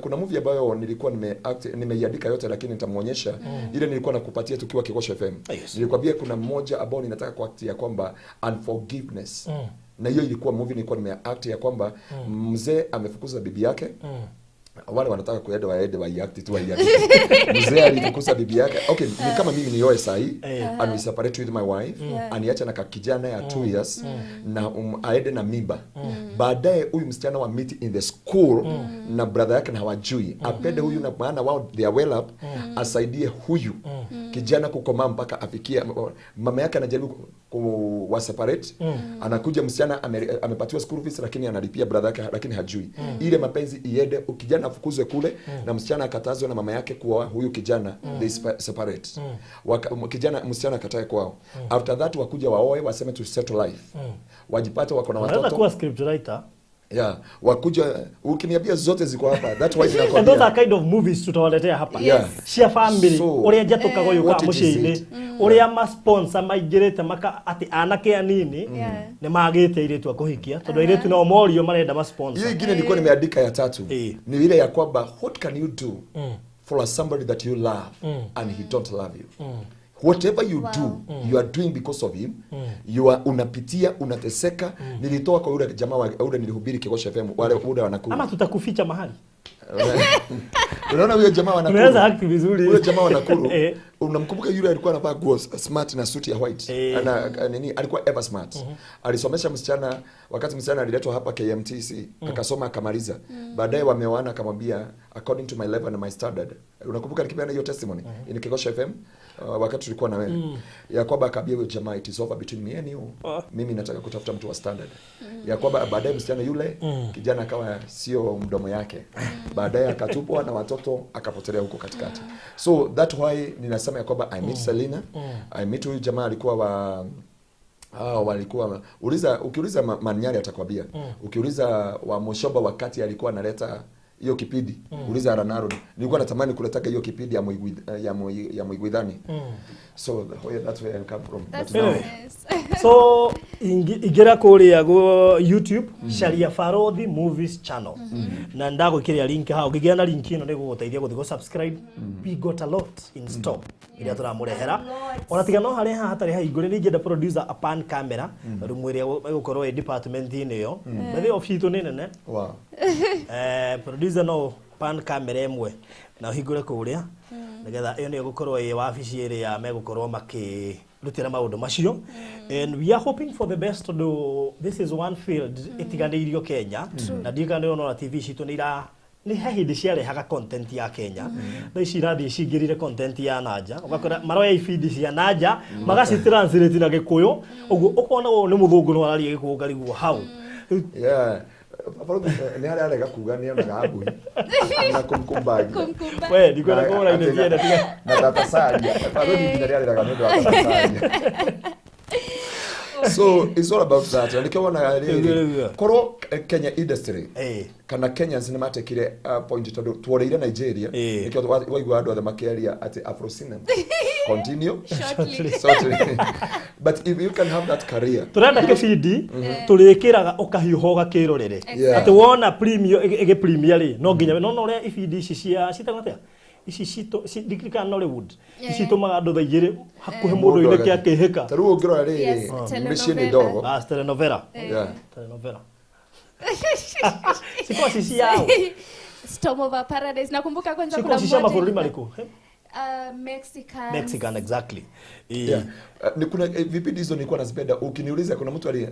Kuna movie ambayo nilikuwa nimeiandika yote lakini nitamuonyesha ile nilikuwa nakupatia tukiwa Kigosho FM. Nilikwambia kuna mmoja ambao ninataka kuact ya kwamba unforgiveness. Na hiyo ilikuwa movie nilikuwa nimeact ya kwamba mzee amefukuza bibi yake. Wale wanataka kuenda waende waiact tu waiact. Mzee alifukuza bibi yake. Okay, ni kama mimi nioe sahi and we separate with my wife aniacha na kakijana ya 2 years na aende na mimba. Baadaye huyu msichana wa meet in the school na brother yake na hawajui. Apende huyu na maana wao they are well up, asaidie huyu kijana kukoma mpaka afikia mama yake anajaribu kuwa separate. Anakuja msichana amepatiwa school fees lakini analipia brother yake lakini hajui. Ile mapenzi iende kijana afukuzwe kule na msichana akatazwe na mama yake kuoa huyu kijana, they separate. Msichana akatae kwao. After that wakuja waoe waseme to settle life. Wajipata wako na watoto. Unaweza kuwa script writer. Yeah, wakuja ukiniambia zote ziko hapa. That's why ninakwambia. And those are kind of movies tutawaletea hapa. Share family. Uria jatoka goyo kwa mushini. Uria ma sponsor maigirete maka ati anake anini ne magite ile tu akuhikia. Tondu ile tu na omorio marenda ma sponsor. Hiyo ingine nilikuwa nimeandika ya tatu. Ni ile ya kwamba what can you do for somebody that you love and he don't love you. Whatever you do, you are doing because of him. You are unapitia, unateseka. Nilitoa kwa yule jamaa wa yule nilihubiri Kigosho FM, wale muda wanakula. Ama tutakuficha mahali. Unaona huyo jamaa wanakula. Unaweza act vizuri. Huyo jamaa wanakula. Unamkumbuka yule alikuwa anavaa nguo smart na suit ya white. Ana nini alikuwa ever smart. Alisomesha msichana wakati msichana aliletwa hapa KMTC, akasoma akamaliza. Baadaye wameoana akamwambia according to my level and my standard. Unakumbuka nikipeana hiyo testimony in Kigosho FM wakati tulikuwa na wewe. Ya kwamba akabia huyo jamaa it is over between me and you. Mimi nataka kutafuta mtu wa standard. Ya kwamba baadaye msichana yule kijana akawa sio mdomo yake. Baadaye akatupwa na watoto akapotelea huko katikati. So that why ninasema ya kwamba I meet Selena. I meet huyu jamaa alikuwa walikuwa ukiuliza Manyari atakwambia. Ukiuliza wa Moshomba wakati alikuwa analeta hiyo kipindi uliza Ranaro, nilikuwa natamani kuletaka hiyo kipindi ya Muigwithani. So that's where I come from. So igira kuria go YouTube Sharia Farodhi Movies channel na ndago kiria link ha ukigia na link ino niguo guteithia guthiko subscribe. We got a lot in store iria turamurehera ona tiga no hari hatari haigure ni ngenda producer a pan camera rumwire gukorwo e department ino yo bethe office ni nene. Wow. Producer no pan camera emwe na higure kuria nigetha iyo ni gukorwo e wabici iri ya megukorwo makirutira maundu macio. And we are hoping for the best to do. This is one field itiganirio Kenya na digane ona TV citu ni hahindi ciarehaga content ya Kenya na icirathi cingirire content ya nanja ugakora maroya ifindi cia nanja magaci translate na Gikuyu uguo ukona ni muthungu no araria Gikuyu ngariguo hau. Yeah. Bado ni hali alega kuga ni ona gabu. Na kumkumbaji. We ndiko na kora ine tienda tiga. Na tata saria. Bado ni hali alega ndo tata saria. So it's all about that. Nikiona really koro Kenya industry. Kana Kenya cinematic point to tworeire Nigeria. Nikio waigwa andu othe makiaria ati Afro cinema. Continue shortly. But if you can have that career. Turenda kibindi turikiraga ukahiuho gakirorere. Ati wona premium ege premier ri no nginya no ore ibindi ici cia citagate. Ici cito dikirika Nollywood. Ici tumaga andu thaigire hakuhe mundu ine kia kihika. Taru ngirora ri mission ni dogo. Telenovela. Telenovela. Siko sisi yao. Storm of Paradise. Nakumbuka kwanza kuna sisi mafururi maliko. Mexican exactly. Ni kuna vipindi hizo nilikuwa nazipenda. Ukiniuliza kuna mtu ali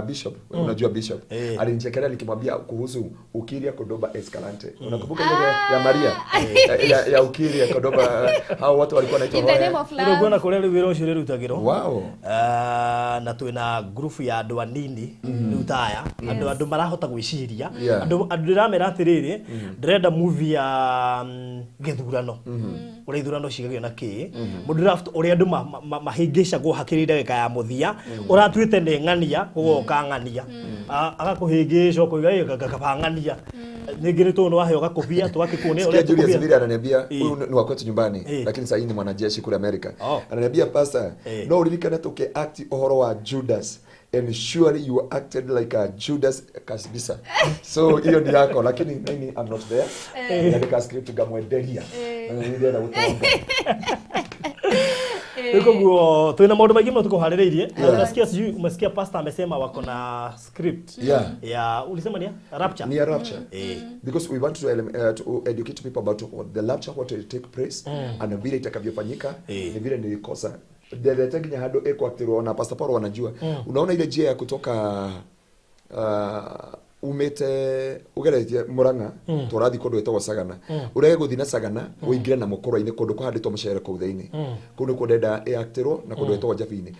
Bishop, unajua Bishop, alinichekelea nikimwambia kuhusu Ukiria Kodoba Escalante. Unakumbuka ile ya Maria? Ya Ukiria Kodoba, hao watu walikuwa wanaitwa ndio gona kolele wiro shire rutagiro. Wow. Na twina group ya andu anini rutaya, andu marahota gwiciria, andu ndiramera atiriri, ndrenda movie ya githurano. Uri ithurano cigagio na ki mundu draft uri andu mahingicagwo hakiri ndagika ya muthia uratuite ni ng'ania gugoka ng'ania agakuhingica kuiga gakabang'ania ningiri tu no waheo gakubia twakikune uri Julius Villa ananiambia huyu ni wa kwetu nyumbani lakini sasa ni mwanajeshi kule America ananiambia pastor no ulilikana tuke act ohoro wa Judas and surely you acted like a Judas kabisa. So hiyo ni yako lakini mimi I'm not there. Nilika script gamwenderia. Ndio na utonga. Iko guo twina maundu maingi muno tukuharireirie na nasikia sijui umesikia pastor amesema wako na script ya ulisema ni rapture ni rapture because we want to educate people about the rapture what will take place and vile itakavyofanyika ni vile nilikosa Deteginya hado eko actero na Pastor Paul wanajua. Unaona ile njia ya kutoka umete ugeretie Muranga turathi kondo etwa Sagana. Urege guthina Sagana uingire na mukoro-ine kondo kuhanditwo mucere ku thiini. Kuno kodenda actero na kondo etwa Jabini.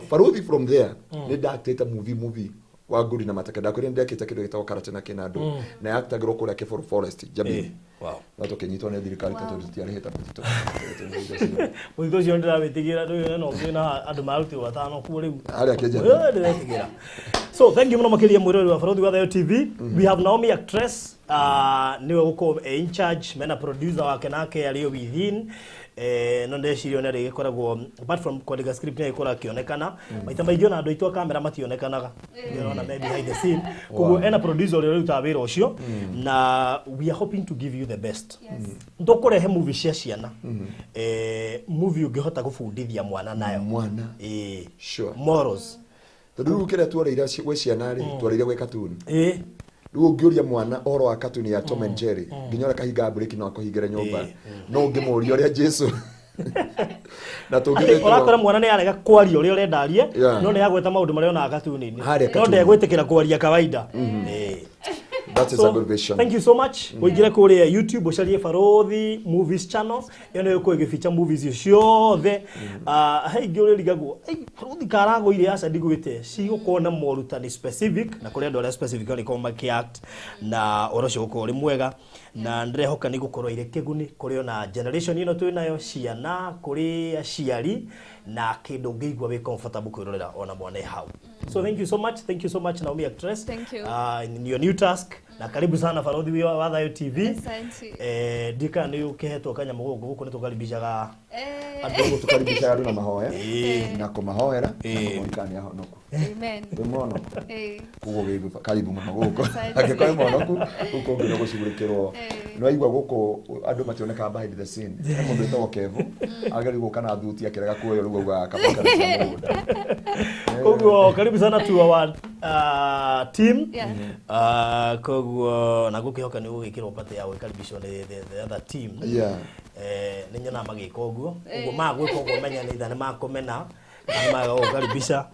Faruthi from there ni actor movie wa Nguri na Matakada kuri ndekite kindo gitagwo Karate na Kinando na actagirwo kuria Keforo Forest Jabini. Wow. Nato kenyitwo ne thirikari tatu tiare heta mutito. Mutito cio ndirabitigera ndu no ngina andu maruti watano ku riu. Ari akeja. Ndirabitigera. So thank you muno makiria mwirori wa Faruthi wa Thayo TV. We have Naomi actress niwe guko in charge mena producer wake nake alio within no ndecirio na rigi koragwo apart from kwandika script ni ikora kionekana maita maingĩ na andu aitwa kamera mationekanaga na maybe behind the scene kugo ena producer ule ruta wira ucio na we are hoping to give you the best ndokurehe movie cia ciana movie ungihota gubundithia mwana nayo sure morals tondu kire tworeira we ciana ri tworeire gwe cartoon Ruo ngioria mwana oro wa katuni ya Tom and Jerry nginyora kahinga break no akohingire nyumba no ngimuria uria Jesu na tugire urakora mwana ni arega kwaria uria urendarie no ni yagweta maundu maria ona katuni ni no ndegwitikira kwaria kawaida That is a good vision. Thank you so much. Uingire kuri YouTube ucarie Faruthi Movies channel. Yone yuko igificha movies ciothe. Hey ngiore ligagwo. Hey Faruthi karago ile aca ndigwite. Cigukona morutani specific na kuri andu aria specific ni koma kiact na orocio guko uri mwega na ndirehoka ni gukorwo ire kiguni kuri ona generation ino twinayo ciana kuri aciari na kindu ngigwa we comfortable kwirorera ona mwana hau. So thank you so much Naomi actress. Thank you. In your new task na karibu sana Faruthi wa Thayo TV. Asante. Dika ni ukehetwo kanyama guku guku ni tukaribicaga andu tukaribicaga andu na mahoya na kumahoera na kumikania honoku. Amen. Demono. Kugo gibu karibu muno guku. Agikoe monoku guku ngiro gucigurikirwo. No aigwa guku andu mationeka behind the scene. Mundu etwo Kevu agari guka na thuti akirega kuoyo rugo gwa kaboka na muda. Koguo karibu sana to our team. Koguo na gukihoka ni gugikirwo pate ya gukaribishwa the other team. Ni nyona magika uguo magwika uguo menya ni thane makomena na gukaribisha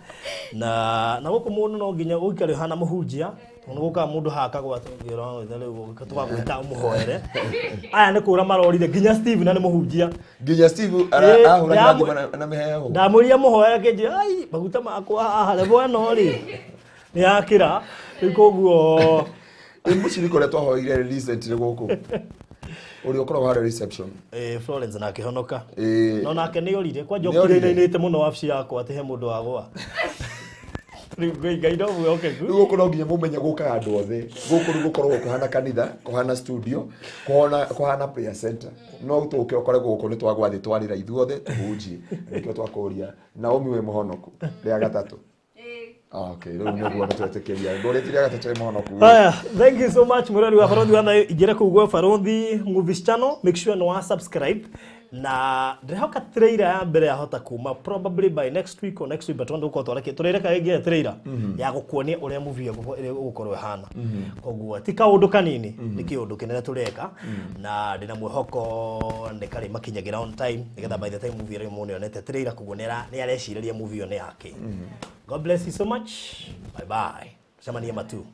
na guku mundu no nginya gukari hana muhunjia nguka mundu hakagwa tugira thale gukatwa gwita muhoere aya ni kura marorire nginya Steve na ni muhunjia nginya Steve ahura na meheho ndamuria muhoere keje ai maguta makwa aha le bwana ori ni akira ikoguo Muciriko le twahoire recently guku. Uri ukorwo hara reception. Florence na kihonoka. No nake ni orire kwa njokire-inite muno wabici yakwa ati he mundu wagwa. Ngai ndo muoke ku. Riu gukorwo nginya mumenye gukaga andu othe. Guku ri gukorwo kuhana kanitha, kuhana studio, kuhana prayer center. No tuke ukore guku ni twagwathi twarira ithuothe tuhunjie. Nikio twakuria Naomi we muhonoku. Ria gatatu. Okay, rĩu nĩguo natwetekeria ndũrĩtiria gatatu mũhonoku. Haya, thank you so much mũrori wa Barothi wana igere kugwa Barothi Movies channel. Make sure no subscribe na ndihoka trailer ya mbere yahota kuma probably by next week or next week, but ndo uko twareke turereka ĩngĩ trailer ya gukuonia ũrĩa movie ĩgũkorwo ihana. Koguo ti kaũndũ kanini, nĩ kĩũndũ kĩnene tureka na ndina mwĩhoko nĩ kari makinyagira on time nigetha by the time movie ĩrĩ mũnionete trailer, koguo nĩ arecirĩria movie ĩyo nĩ yake. God bless you so much. Bye bye. Samania matu.